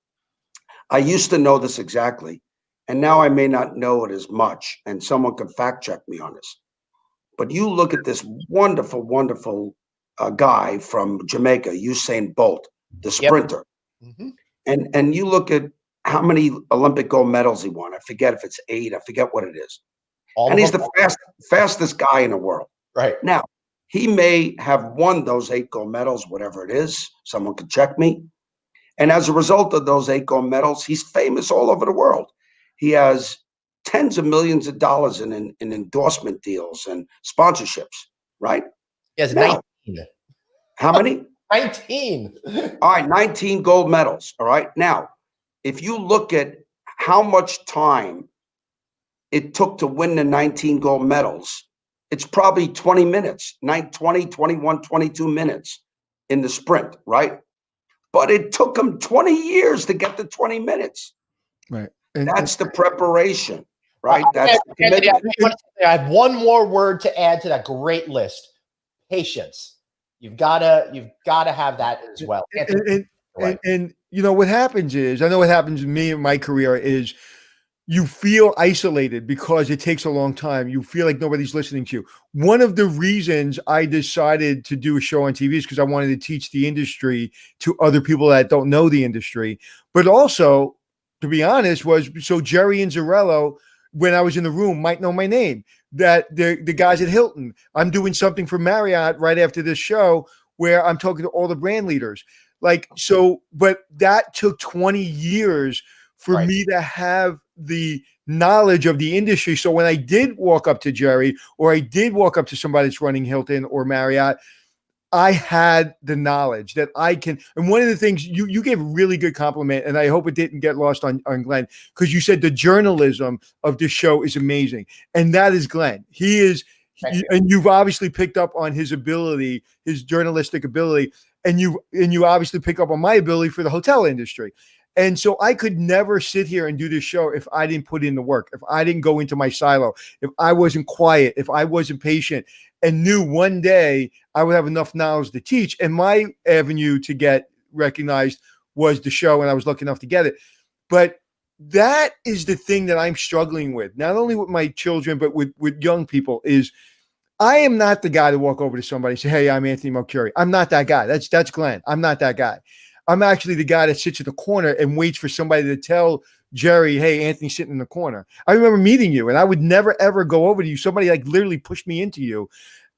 I used to know this exactly, and now I may not know it as much, and someone could fact check me on this. But you look at this wonderful, wonderful guy from Jamaica, Usain Bolt, the sprinter, Mm-hmm. and you look at how many Olympic gold medals he won. I forget if it's 8. I forget what it is. All And of he's them. the fastest guy in the world. Right. Now, he may have won those 8 gold medals, whatever it is. Someone could check me. And as a result of those 8 gold medals, he's famous all over the world. He has tens of millions of dollars in endorsement deals and sponsorships, right? He has Now, 19. how many? 19. All right, 19 gold medals. All right. Now, if you look at how much time it took to win the 19 gold medals, it's probably 20 minutes, 20, 21, 22 minutes in the sprint, right? But it took him 20 years to get to 20 minutes. Right. That's the preparation, right? That's the Anthony, commitment. I have one more word to add to that great list: patience. You've gotta have that as well. Anthony, And what happens is, I know what happens to me in my career is you feel isolated because it takes a long time. You feel like nobody's listening to you. One of the reasons I decided to do a show on TV is because I wanted to teach the industry to other people that don't know the industry. But also, to be honest, was so Jerry Inzerillo, when I was in the room, might know my name. That the guys at Hilton, I'm doing something for Marriott right after this show where I'm talking to all the brand leaders. Like, so, but that took 20 years for Right. me to have the knowledge of the industry. So when I did walk up to Jerry, or I did walk up to somebody that's running Hilton or Marriott, I had the knowledge that I can. And one of the things you gave a really good compliment, and I hope it didn't get lost on Glenn, because you said the journalism of this show is amazing. And that is Glenn. He is, and you've obviously picked up on his ability, his journalistic ability, and you obviously pick up on my ability for the hotel industry. And so I could never sit here and do this show if I didn't put in the work, if I didn't go into my silo, if I wasn't quiet, if I wasn't patient, and knew one day I would have enough knowledge to teach. And my avenue to get recognized was the show, and I was lucky enough to get it. But that is the thing that I'm struggling with, not only with my children, but with young people, is I am not the guy to walk over to somebody and say, hey, I'm Anthony Mercuri. I'm not that guy. That's Glenn. I'm not that guy. I'm actually the guy that sits in the corner and waits for somebody to tell Jerry, hey, Anthony's sitting in the corner. I remember meeting you, and I would never, ever go over to you. Somebody like literally pushed me into you.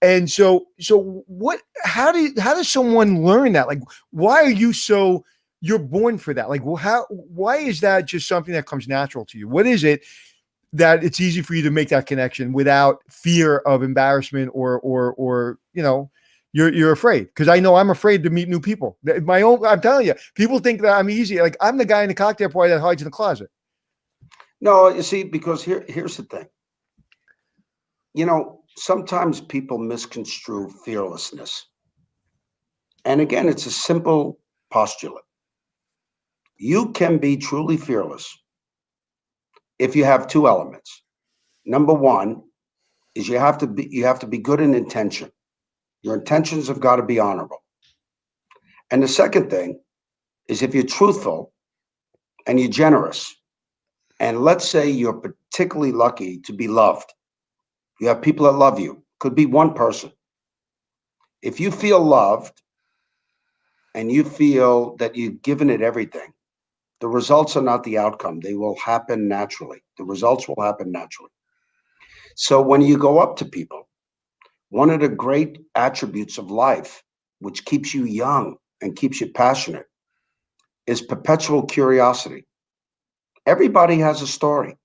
And so what, how does someone learn that? Like, why are you so, you're born for that? Like, why is that just something that comes natural to you? What is it that it's easy for you to make that connection without fear of embarrassment or, you know, you're afraid? Because I know I'm afraid to meet new people. I'm telling you, people think that I'm easy. Like, I'm the guy in the cocktail party that hides in the closet. No, you see, because here's the thing. You know, sometimes people misconstrue fearlessness. And again, it's a simple postulate. You can be truly fearless if you have two elements. Number one is you have to be good in intention. Your intentions have got to be honorable. And the second thing is if you're truthful and you're generous, and let's say you're particularly lucky to be loved. You have people that love you. Could be one person. If you feel loved and you feel that you've given it everything, the results are not the outcome. They will happen naturally. The results will happen naturally. So when you go up to people, one of the great attributes of life, which keeps you young and keeps you passionate, is perpetual curiosity. Everybody has a story.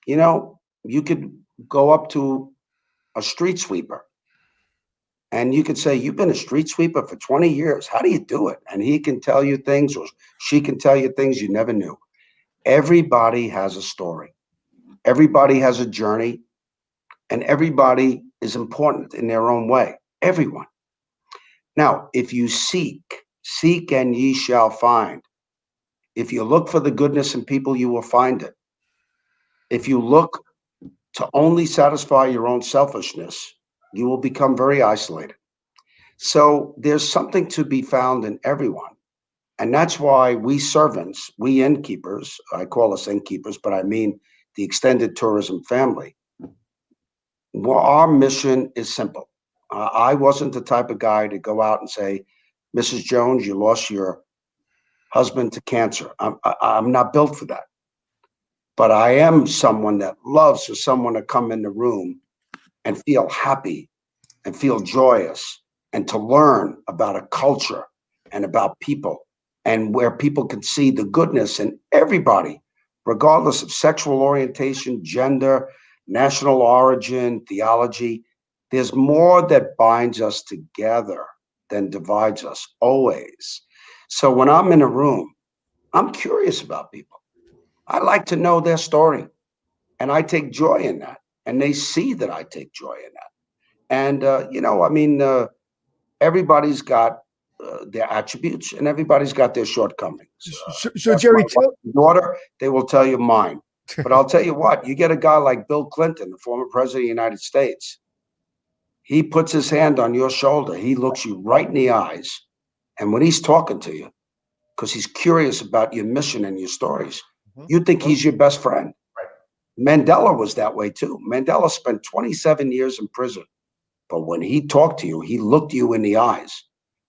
You know, you could go up to a street sweeper and you could say, you've been a street sweeper for 20 years. How do you do it? And he can tell you things, or she can tell you things you never knew. Everybody has a story. Everybody has a journey, and everybody is important in their own way. Everyone. Now, if you seek and ye shall find. If you look for the goodness in people, you will find it. If you look to only satisfy your own selfishness, you will become very isolated. So there's something to be found in everyone. And that's why we servants, we innkeepers, I call us innkeepers, but I mean the extended tourism family. Well, our mission is simple. I wasn't the type of guy to go out and say, Mrs. Jones, you lost your husband to cancer. I'm not built for that. But I am someone that loves for someone to come in the room and feel happy and feel joyous and to learn about a culture and about people, and where people can see the goodness in everybody, regardless of sexual orientation, gender, national origin, theology. There's more that binds us together than divides us, always. So when I'm in a room, I'm curious about people. I like to know their story, and I take joy in that. And they see that I take joy in that. And, you know, I mean, everybody's got their attributes, and everybody's got their shortcomings. So Jerry, daughter, they will tell you mine. But I'll tell you what, you get a guy like Bill Clinton, the former president of the United States. He puts his hand on your shoulder. He looks you right in the eyes. And when he's talking to you, because he's curious about your mission and your stories, you think he's your best friend. Mandela was that way too. Mandela spent 27 years in prison, but when he talked to you, he looked you in the eyes,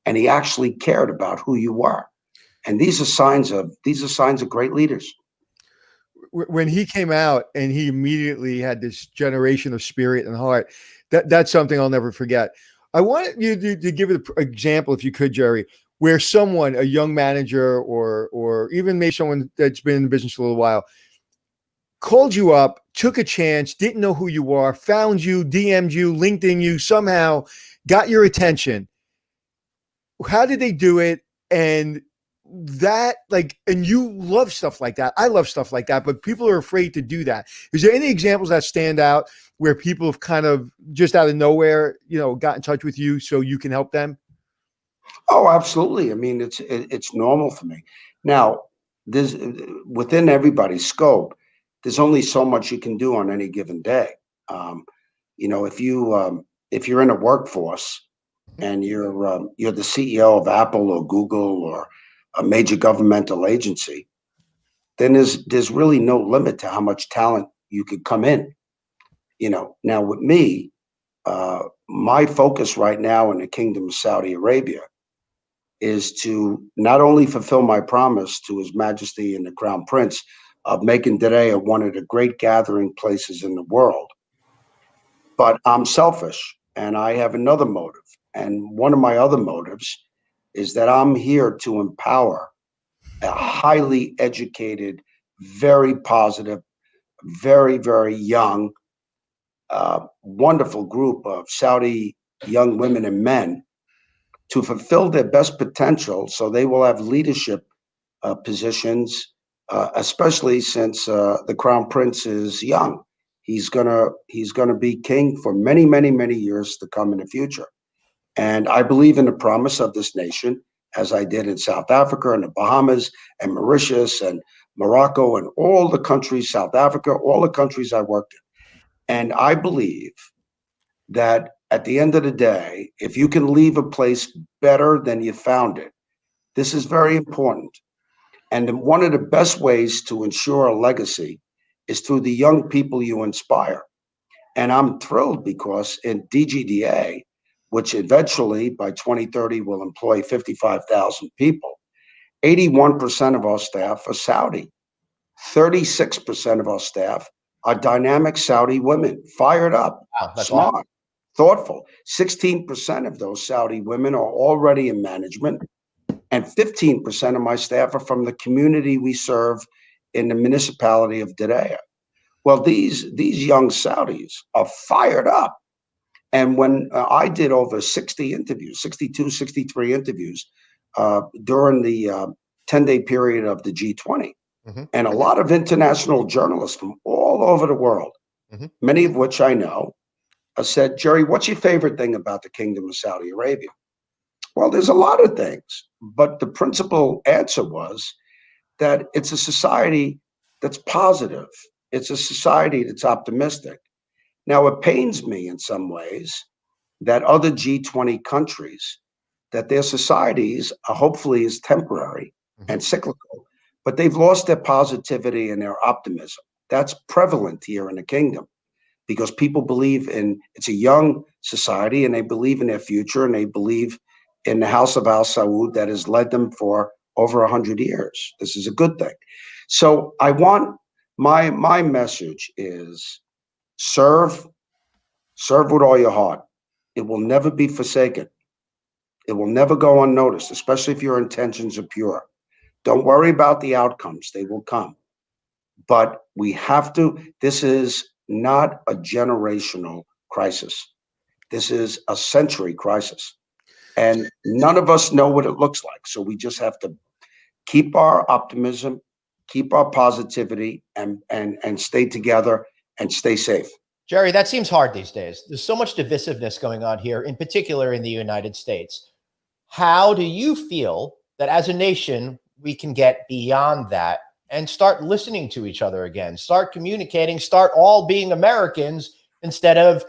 and he actually cared about who you were. And these are signs of great leaders. When he came out and he immediately had this generation of spirit and heart, that's something I'll never forget. I want you to give an example, if you could, Jerry, where someone, a young manager or even maybe someone that's been in the business for a little while, called you up, took a chance, didn't know who you are, found you, DM'd you, LinkedIn you, somehow got your attention. How did they do it? And that, like, and you love stuff like that. I love stuff like that, but people are afraid to do that. Is there any examples that stand out where people have kind of just out of nowhere, got in touch with you so you can help them? Oh, absolutely. I mean, it's normal for me. Now, there's within everybody's scope, there's only so much you can do on any given day. Um, if you're in a workforce and you're the CEO of Apple or Google or a major governmental agency, then there's really no limit to how much talent you could come in. Now with me, my focus right now in the Kingdom of Saudi Arabia is to not only fulfill my promise to His Majesty and the Crown Prince of making Diriyah one of the great gathering places in the world, but I'm selfish and I have another motive. And one of my other motives is that I'm here to empower a highly educated, very positive, very, very young, wonderful group of Saudi young women and men to fulfill their best potential so they will have leadership positions, especially since the Crown Prince is young. He's gonna be king for many, many, many years to come in the future. And I believe in the promise of this nation, as I did in South Africa and the Bahamas and Mauritius and Morocco and all the countries, South Africa, all the countries I worked in. And I believe that at the end of the day, if you can leave a place better than you found it, this is very important. And one of the best ways to ensure a legacy is through the young people you inspire. And I'm thrilled because in DGDA, which eventually by 2030 will employ 55,000 people, 81% of our staff are Saudi. 36% of our staff are dynamic Saudi women, fired up, Wow, that's smart, awesome. thoughtful. 16% of those Saudi women are already in management, and 15% of my staff are from the community we serve in the municipality of Diriyah. Well, these young Saudis are fired up. And when I did over 60 interviews, 62, 63 interviews during the 10-day period of the G20, Mhm, and a lot of international journalists from all over the world, mhm. many of which I know, said, Jerry, what's your favorite thing about the Kingdom of Saudi Arabia? Well, there's a lot of things, but the principal answer was that it's a society that's positive. It's a society that's optimistic. Now, it pains me in some ways that other G20 countries, that their societies are hopefully is temporary Mhm. and cyclical, but they've lost their positivity and their optimism. That's prevalent here in the kingdom because people believe in it's a young society and they believe in their future and they believe in the House of Al Saud that has led them for over 100 years. This is a good thing. So I want my message is serve, serve with all your heart. It will never be forsaken. It will never go unnoticed, especially if your intentions are pure. Don't worry about the outcomes, they will come. But we have to, this is not a generational crisis. This is a century crisis. And none of us know what it looks like. So we just have to keep our optimism, keep our positivity, and stay together and stay safe. Jerry, that seems hard these days. There's so much divisiveness going on here, in particular in the United States. How do you feel that as a nation, we can get beyond that and start listening to each other again, start communicating, start all being Americans instead of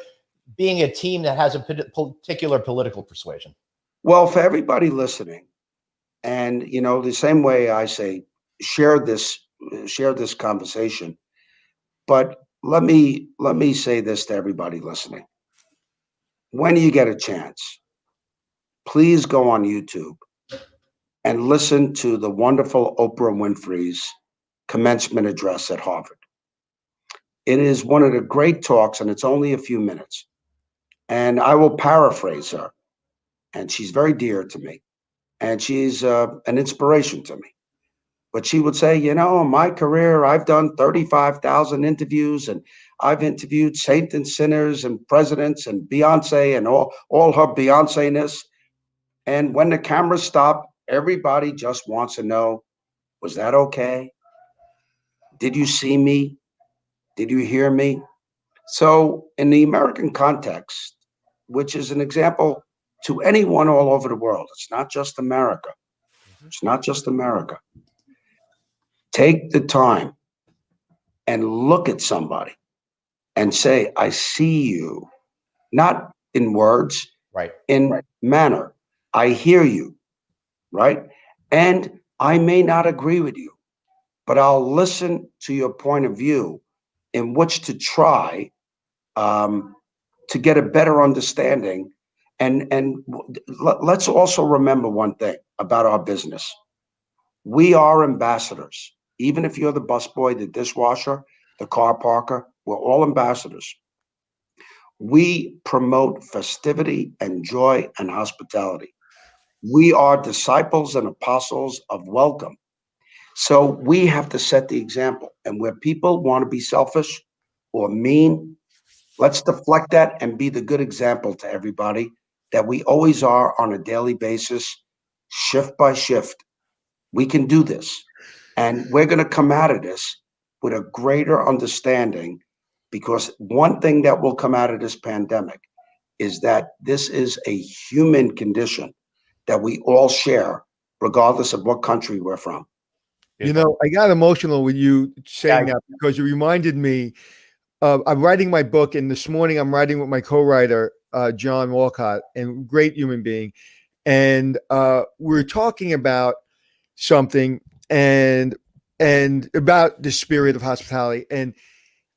being a team that has a particular political persuasion? Well, for everybody listening, and the same way I say, share this conversation, but let me say this to everybody listening. When you get a chance, please go on YouTube and listen to the wonderful Oprah Winfrey's commencement address at Harvard. It is one of the great talks, and it's only a few minutes. And I will paraphrase her, and she's very dear to me, and she's an inspiration to me. But she would say, in my career, I've done 35,000 interviews, and I've interviewed saints and sinners and presidents and Beyonce and all her Beyonce-ness. And when the cameras stop, everybody just wants to know, was that okay? Did you see me? Did you hear me? So in the American context, which is an example to anyone all over the world, it's not just America. It's not just America. Take the time and look at somebody and say, I see you, not in words, Right. in manner. I hear you, right? And I may not agree with you, but I'll listen to your point of view in which to try to get a better understanding. And let's also remember one thing about our business. We are ambassadors. Even if you're the busboy, the dishwasher, the car parker, we're all ambassadors. We promote festivity and joy and hospitality. We are disciples and apostles of welcome. So we have to set the example. And where people want to be selfish or mean, let's deflect that and be the good example to everybody that we always are on a daily basis, shift by shift. We can do this. And we're going to come out of this with a greater understanding, because one thing that will come out of this pandemic is that this is a human condition that we all share, regardless of what country we're from. I got emotional with you saying that because you reminded me I'm writing my book, and this morning I'm writing with my co-writer, John Walcott, and great human being. And we're talking about something and about the spirit of hospitality. And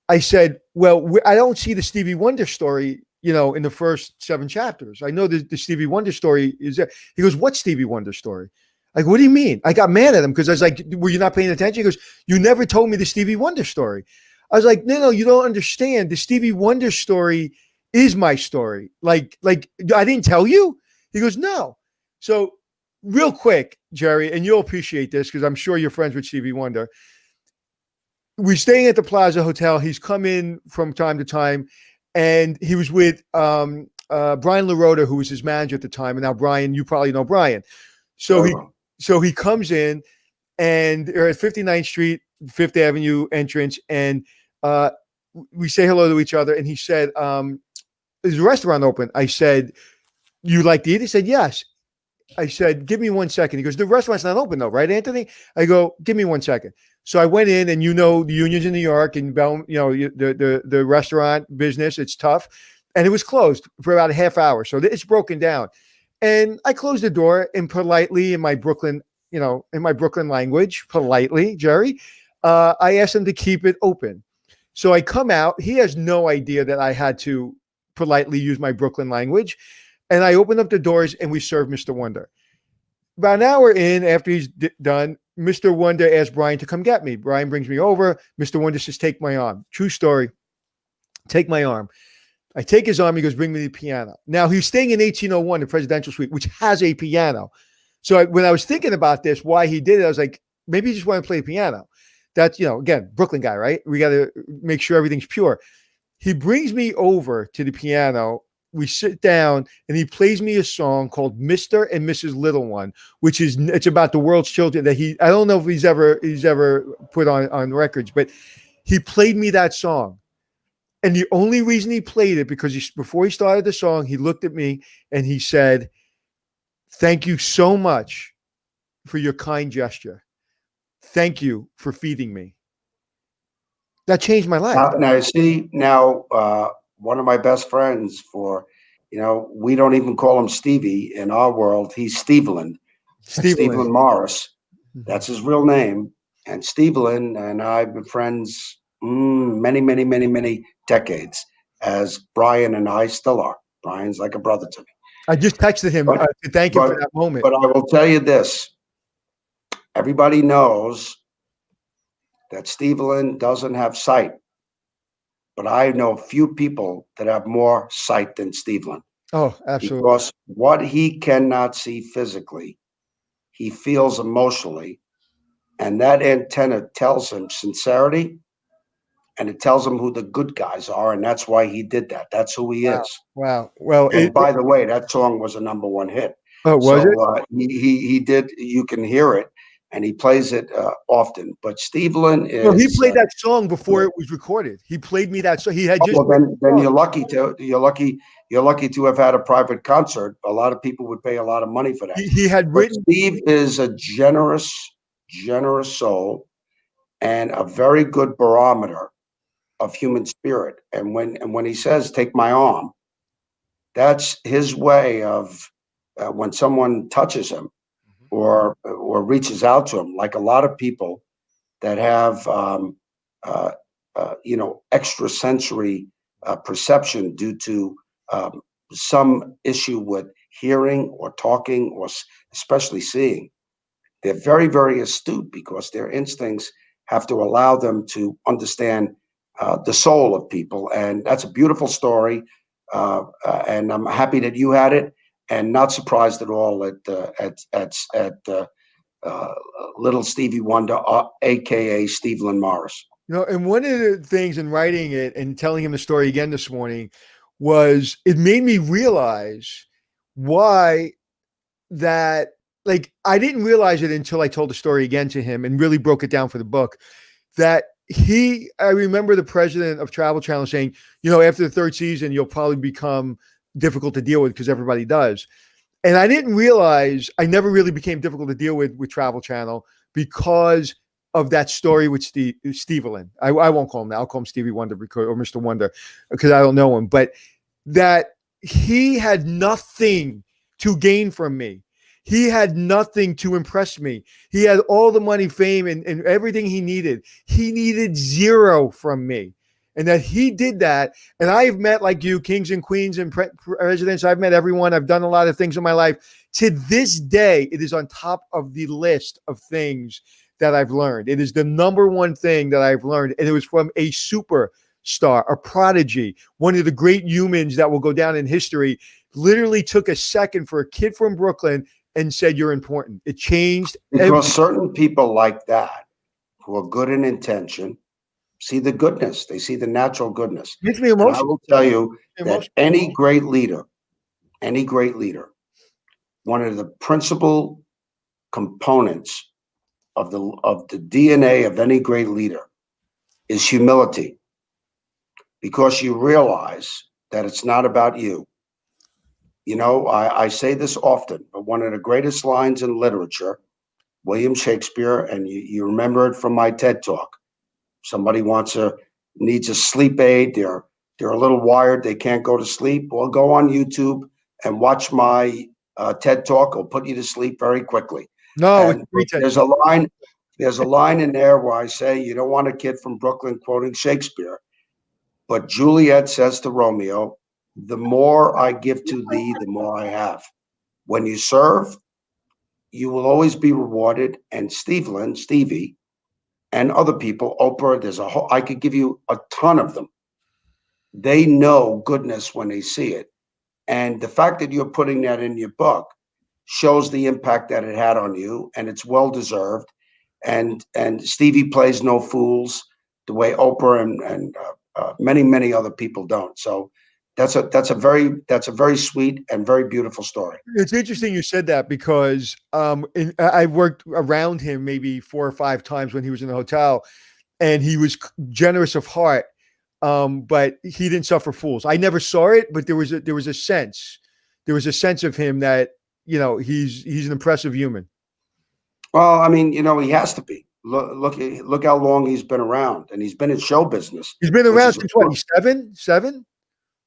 I said, well, I don't see the Stevie Wonder story, in the first 7 chapters. I know the Stevie Wonder story is there. He goes, what Stevie Wonder story? Like, what do you mean? I got mad at him because I was like, were you not paying attention? He goes, you never told me the Stevie Wonder story. I was like, no, you don't understand. The Stevie Wonder story is my story. Like I didn't tell you? He goes, no. So real quick, Jerry, and you'll appreciate this because I'm sure you're friends with Stevie Wonder. We're staying at the Plaza Hotel. He's come in from time to time, and he was with Brian LaRota, who was his manager at the time. And now Brian, you probably know Brian. So he comes in, and they're at 59th Street, 5th Avenue entrance, and we say hello to each other. And he said, is the restaurant open? I said, you like to eat? He said, yes. I said, give me 1 second. He goes, the restaurant's not open though, right, Anthony? I go, give me 1 second. So I went in, and the unions in New York and the restaurant business, it's tough. And it was closed for about a half hour. So it's broken down. And I closed the door, and politely in my Brooklyn language, politely, Jerry, I asked him to keep it open. So I come out. He has no idea that I had to politely use my Brooklyn language. And I opened up the doors, and we served Mr. Wonder. About an hour in, after he's done, Mr. Wonder asked Brian to come get me. Brian brings me over. Mr. Wonder says, take my arm. True story. Take my arm. I take his arm. He goes, bring me the piano. Now, he's staying in 1801, the presidential suite, which has a piano. So when I was thinking about this, why he did it, I was like, maybe he just wanted to play piano. That's, again, Brooklyn guy, right? We got to make sure everything's pure. He brings me over to the piano. We sit down, and he plays me a song called Mr. and Mrs. Little One, it's about the world's children that I don't know if he's ever put on records, but he played me that song. And the only reason he played it, because before he started the song, he looked at me and he said, thank you so much for your kind gesture. Thank you for feeding me. That changed my life. Now you see, one of my best friends we don't even call him Stevie in our world. He's Steveland Morris. That's his real name. And Steveland and I have been friends many, many, many, many decades, as Brian and I still are. Brian's like a brother to me. I just texted him But, to thank him for that moment. But I will tell you this. Everybody knows that Stevelin doesn't have sight. But I know few people that have more sight than Stevelin. Oh, absolutely. Because what he cannot see physically, he feels emotionally. And that antenna tells him sincerity, and it tells him who the good guys are. And that's why he did that. That's who he Wow. is. Wow. Well, And by the way, that song was a #1 hit. oh, was it? So he did. You can hear it, and he plays it often. But Stevelin is. No, he played that song before it was recorded. He played me that song. He had just. Well, then you're lucky to have had a private concert. A lot of people would pay a lot of money for that. He had But written. Steve is a generous soul and a very good barometer of human spirit. And when he says, "Take my arm," that's his way of when someone touches him or reaches out to him, like a lot of people that have extrasensory perception due to some issue with hearing or talking or especially seeing. They're very, very astute because their instincts have to allow them to understand the soul of people. And that's a beautiful story. And I'm happy that you had it, and not surprised at all at little Stevie Wonder, aka Stevelin Morris. And one of the things in writing it and telling him the story again this morning was it made me realize why that, like, I didn't realize it until I told the story again to him and really broke it down for the book, that I remember the president of Travel Channel saying, after the third season, you'll probably become difficult to deal with because everybody does. And I didn't realize I never really became difficult to deal with Travel Channel because of that story with Stevelin. I won't call him that. I'll call him Stevie Wonder or Mr. Wonder because I don't know him. But that he had nothing to gain from me. He had nothing to impress me. He had all the money, fame, and everything he needed. He needed zero from me. And that he did that. And I've met, like you, kings and queens and presidents. I've met everyone. I've done a lot of things in my life. To this day, it is on top of the list of things that I've learned. It is the #1 thing that I've learned. And it was from a superstar, a prodigy, one of the great humans that will go down in history. Literally took a second for a kid from Brooklyn and said, "You're important." It changed. Because certain people like that, who are good in intention, see the goodness. They see the natural goodness. Makes me And emotional. I will tell you that any great leader, one of the principal components of the DNA of any great leader is humility, because you realize that it's not about you. I say this often, but one of the greatest lines in literature, William Shakespeare, and you remember it from my TED Talk. Somebody needs a sleep aid. They're a little wired. They can't go to sleep. Well, go on YouTube and watch my TED Talk. It'll put you to sleep very quickly. No, there's a line in there where I say, you don't want a kid from Brooklyn quoting Shakespeare, but Juliet says to Romeo, "The more I give to thee, the more I have." When you serve, you will always be rewarded. And Stevie, and other people, Oprah, I could give you a ton of them. They know goodness when they see it. And the fact that you're putting that in your book shows the impact that it had on you, and it's well deserved. And Stevie plays no fools the way Oprah and many, many other people don't. So that's a very sweet and very beautiful story. It's interesting you said that because I worked around him maybe 4 or 5 times when he was in the hotel, and he was generous of heart, but he didn't suffer fools. I never saw it, but there was a sense. There was a sense of him that he's an impressive human. Well, I mean, he has to be. Look how long he's been around, and he's been in show business. He's been around since what? He's seven?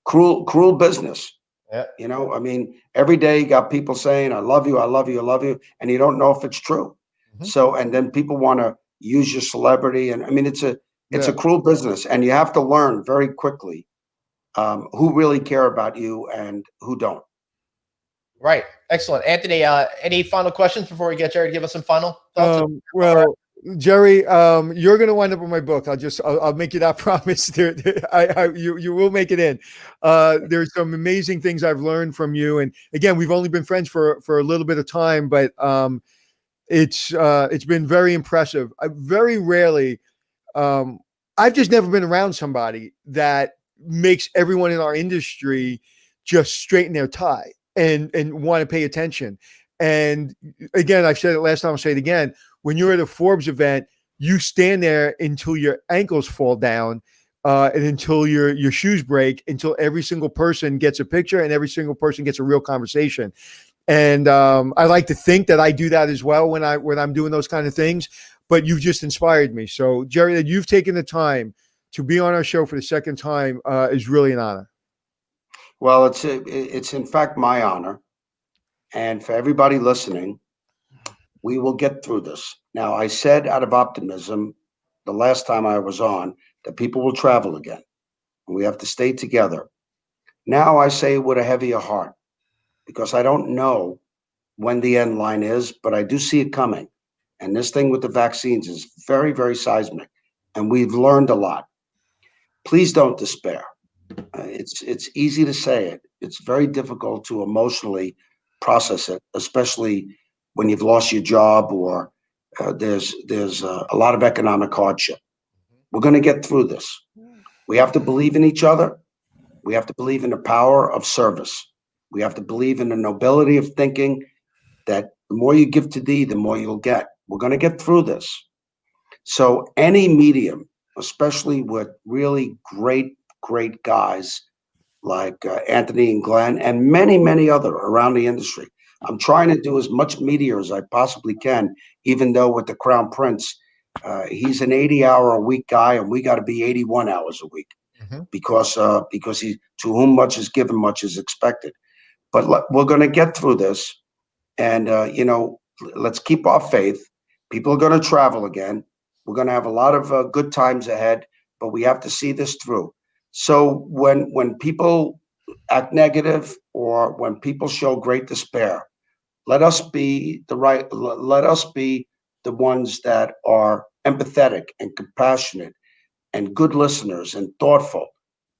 Cruel business. Yeah. I mean, every day you got people saying, "I love you, I love you, I love you," and you don't know if it's true. Mm-hmm. So, and then people want to use your celebrity, and I mean, it's It's Yeah. a cruel business, and you have to learn very quickly who really care about you and who don't. Right. Excellent. Anthony, any final questions before we get Jerry to give us some final thoughts? Well, Jerry, you're going to wind up with my book. I'll make you that promise. You will make it in. There's some amazing things I've learned from you. And again, we've only been friends for a little bit of time, but it's been very impressive. I very rarely, I've just never been around somebody that makes everyone in our industry just straighten their tie and want to pay attention. And again, I've said it last time, I'll say it again. When you're at a Forbes event, you stand there until your ankles fall down, and until your shoes break, until every single person gets a picture and every single person gets a real conversation. And I like to think that I do that as well when I'm doing those kind of things. But you've just inspired me. So, Jerry, that you've taken the time to be on our show for the second time is really an honor. Well, it's in fact my honor, and for everybody listening, we will get through this. Now, I said out of optimism the last time I was on that people will travel again, and we have to stay together. Now I say with a heavier heart because I don't know when the end line is, but I do see it coming. And this thing with the vaccines is very, very seismic, and we've learned a lot. Please don't despair. It's easy to say it. It's very difficult to emotionally process it, especially when you've lost your job or there's a lot of economic hardship. We're going to get through this. We have to believe in each other. We have to believe in the power of service. We have to believe in the nobility of thinking that the more you give to thee, the more you'll get. We're going to get through this. So any medium, especially with really great guys like Anthony and Glenn and many, many other around the industry. I'm trying to do as much media as I possibly can, even though with the Crown Prince, he's an 80-hour-a-week guy, and we got to be 81 hours a week because he, to whom much is given, much is expected. But we're going to get through this, and let's keep our faith. People are going to travel again. We're going to have a lot of good times ahead, but we have to see this through. So when people act negative or when people show great despair, let us be the ones that are empathetic and compassionate and good listeners and thoughtful.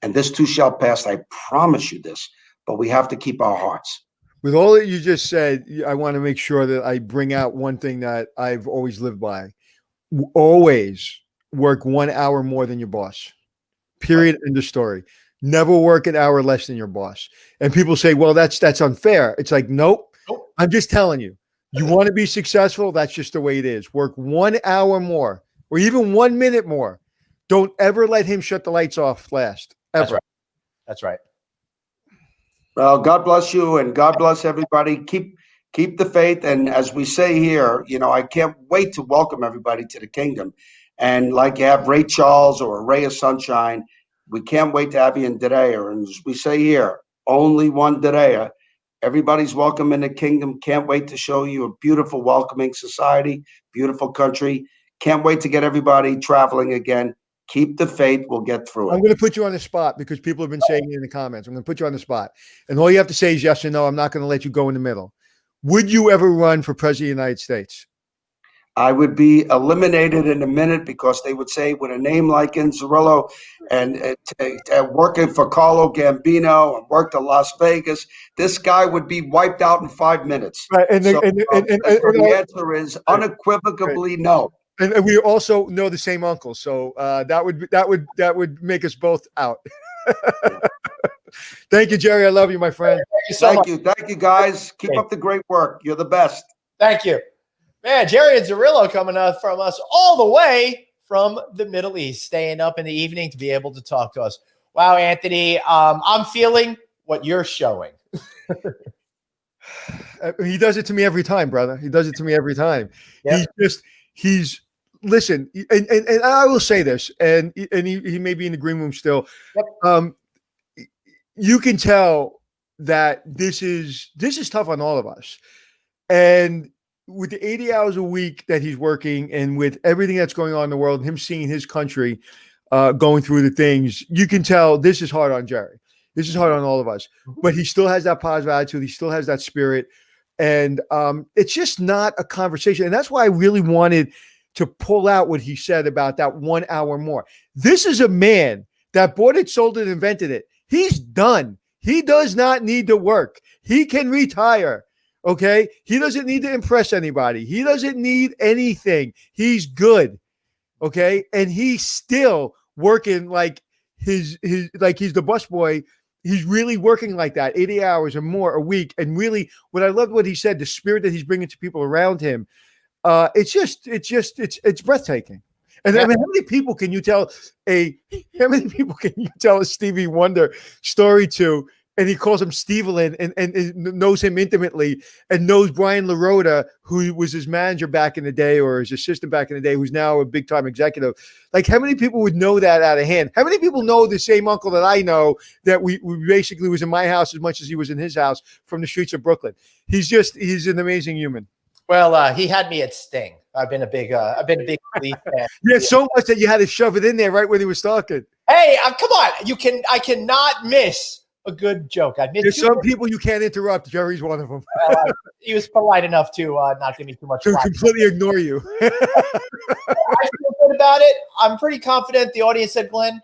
And this too shall pass. I promise you this, but we have to keep our hearts. With all that you just said, I want to make sure that I bring out one thing that I've always lived by. Always work 1 hour more than your boss. Period. End of story. Never work an hour less than your boss. And people say, well, that's unfair. It's like, nope. I'm just telling you, you want to be successful. That's just the way it is. Work 1 hour more or even 1 minute more. Don't ever let him shut the lights off last. Ever. That's right. Well, God bless you and God bless everybody. Keep the faith. And as we say here, I can't wait to welcome everybody to the kingdom. And like you have Ray Charles or a ray of sunshine, we can't wait to have you in Derea. And as we say here, only one Derea. Everybody's welcome in the kingdom. Can't wait to show you a beautiful, welcoming society, beautiful country. Can't wait to get everybody traveling again. Keep the faith. We'll get through it. I'm going to put you on the spot because people have been saying it in the comments. I'm going to put you on the spot. And all you have to say is yes or no. I'm not going to let you go in the middle. Would you ever run for president of the United States? I would be eliminated in a minute because they would say with a name like Inzerillo and working for Carlo Gambino and worked in Las Vegas, this guy would be wiped out in 5 minutes. Right. So the answer is unequivocally no. And we also know the same uncle, so that would make us both out. Thank you, Jerry. I love you, my friend. Thank you so much. Thank you, guys. Keep up the great work. You're the best. Thank you. Man, Jerry Inzerillo coming up from us all the way from the Middle East, staying up in the evening to be able to talk to us. Wow, Anthony, I'm feeling what you're showing. He does it to me every time, brother. He does it to me every time. Yep. Listen, and I will say this, and he may be in the green room still. Yep. You can tell that this is tough on all of us. And with the 80 hours a week that he's working and with everything that's going on in the world, and him seeing his country going through the things, you can tell this is hard on Jerry. This is hard on all of us, but he still has that positive attitude. He still has that spirit. And it's just not a conversation. And that's why I really wanted to pull out what he said about that 1 hour more. This is a man that bought it, sold it, invented it. He's done. He does not need to work. He can retire. Okay. He doesn't need to impress anybody. He doesn't need anything. He's good. Okay. And he's still working like he's the busboy. He's really working like that, 80 hours or more a week. And really, what I loved what he said, the spirit that he's bringing to people around him, it's breathtaking. And I mean, how many people can you tell a Stevie Wonder story to? And he calls him Stevelin and knows him intimately and knows Brian LaRota, who was his manager back in the day or his assistant back in the day, who's now a big time executive. Like, how many people would know that out of hand? How many people know the same uncle that I know that we basically was in my house as much as he was in his house from the streets of Brooklyn? He's an amazing human. Well, he had me at Sting. I've been a big Leaf fan. Yeah, so much that you had to shove it in there right when he was talking. Hey, come on! I cannot miss a good joke. There's some people you can't interrupt. Jerry's one of them. He was polite enough to not give me too much. To completely ignore you. I feel good about it. I'm pretty confident. The audience said, "Glenn,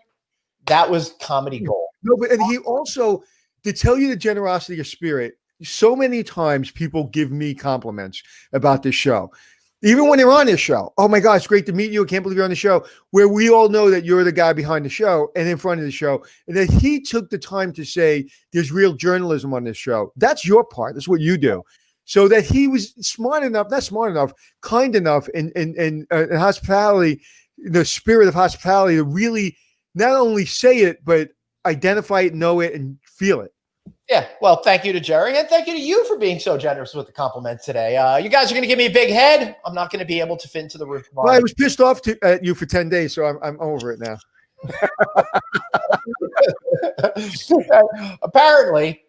that was comedy gold." No, but and he also, to tell you the generosity of spirit. So many times people give me compliments about this show. Even when they're on this show, oh my God, it's great to meet you. I can't believe you're on the show, where we all know that you're the guy behind the show and in front of the show. And that he took the time to say there's real journalism on this show. That's your part. That's what you do. So that he was kind enough in hospitality, the spirit of hospitality to really not only say it, but identify it, know it, and feel it. Yeah, well, thank you to Jerry, and thank you to you for being so generous with the compliment today. You guys are going to give me a big head. I'm not going to be able to fit into the roof. Well, I was pissed off at you for 10 days, so I'm over it now. Apparently,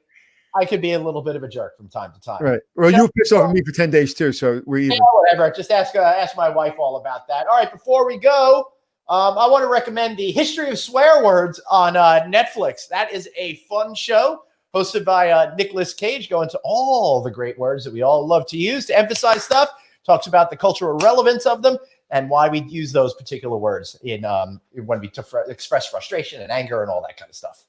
I could be a little bit of a jerk from time to time. Right. Well, you were pissed off at me for 10 days too, so we're even. Yeah, whatever. Just ask my wife all about that. All right, before we go, I want to recommend The History of Swear Words on Netflix. That is a fun show. Hosted by Nicolas Cage, go into all the great words that we all love to use to emphasize stuff, talks about the cultural relevance of them and why we use those particular words in when we express frustration and anger and all that kind of stuff.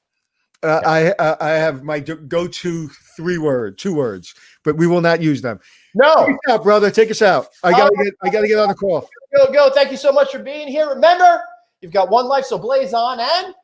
I have my go-to two words, but we will not use them. No, take us out, brother. Take us out. I gotta get on the call. Go. Thank you so much for being here. Remember, you've got one life, so blaze on and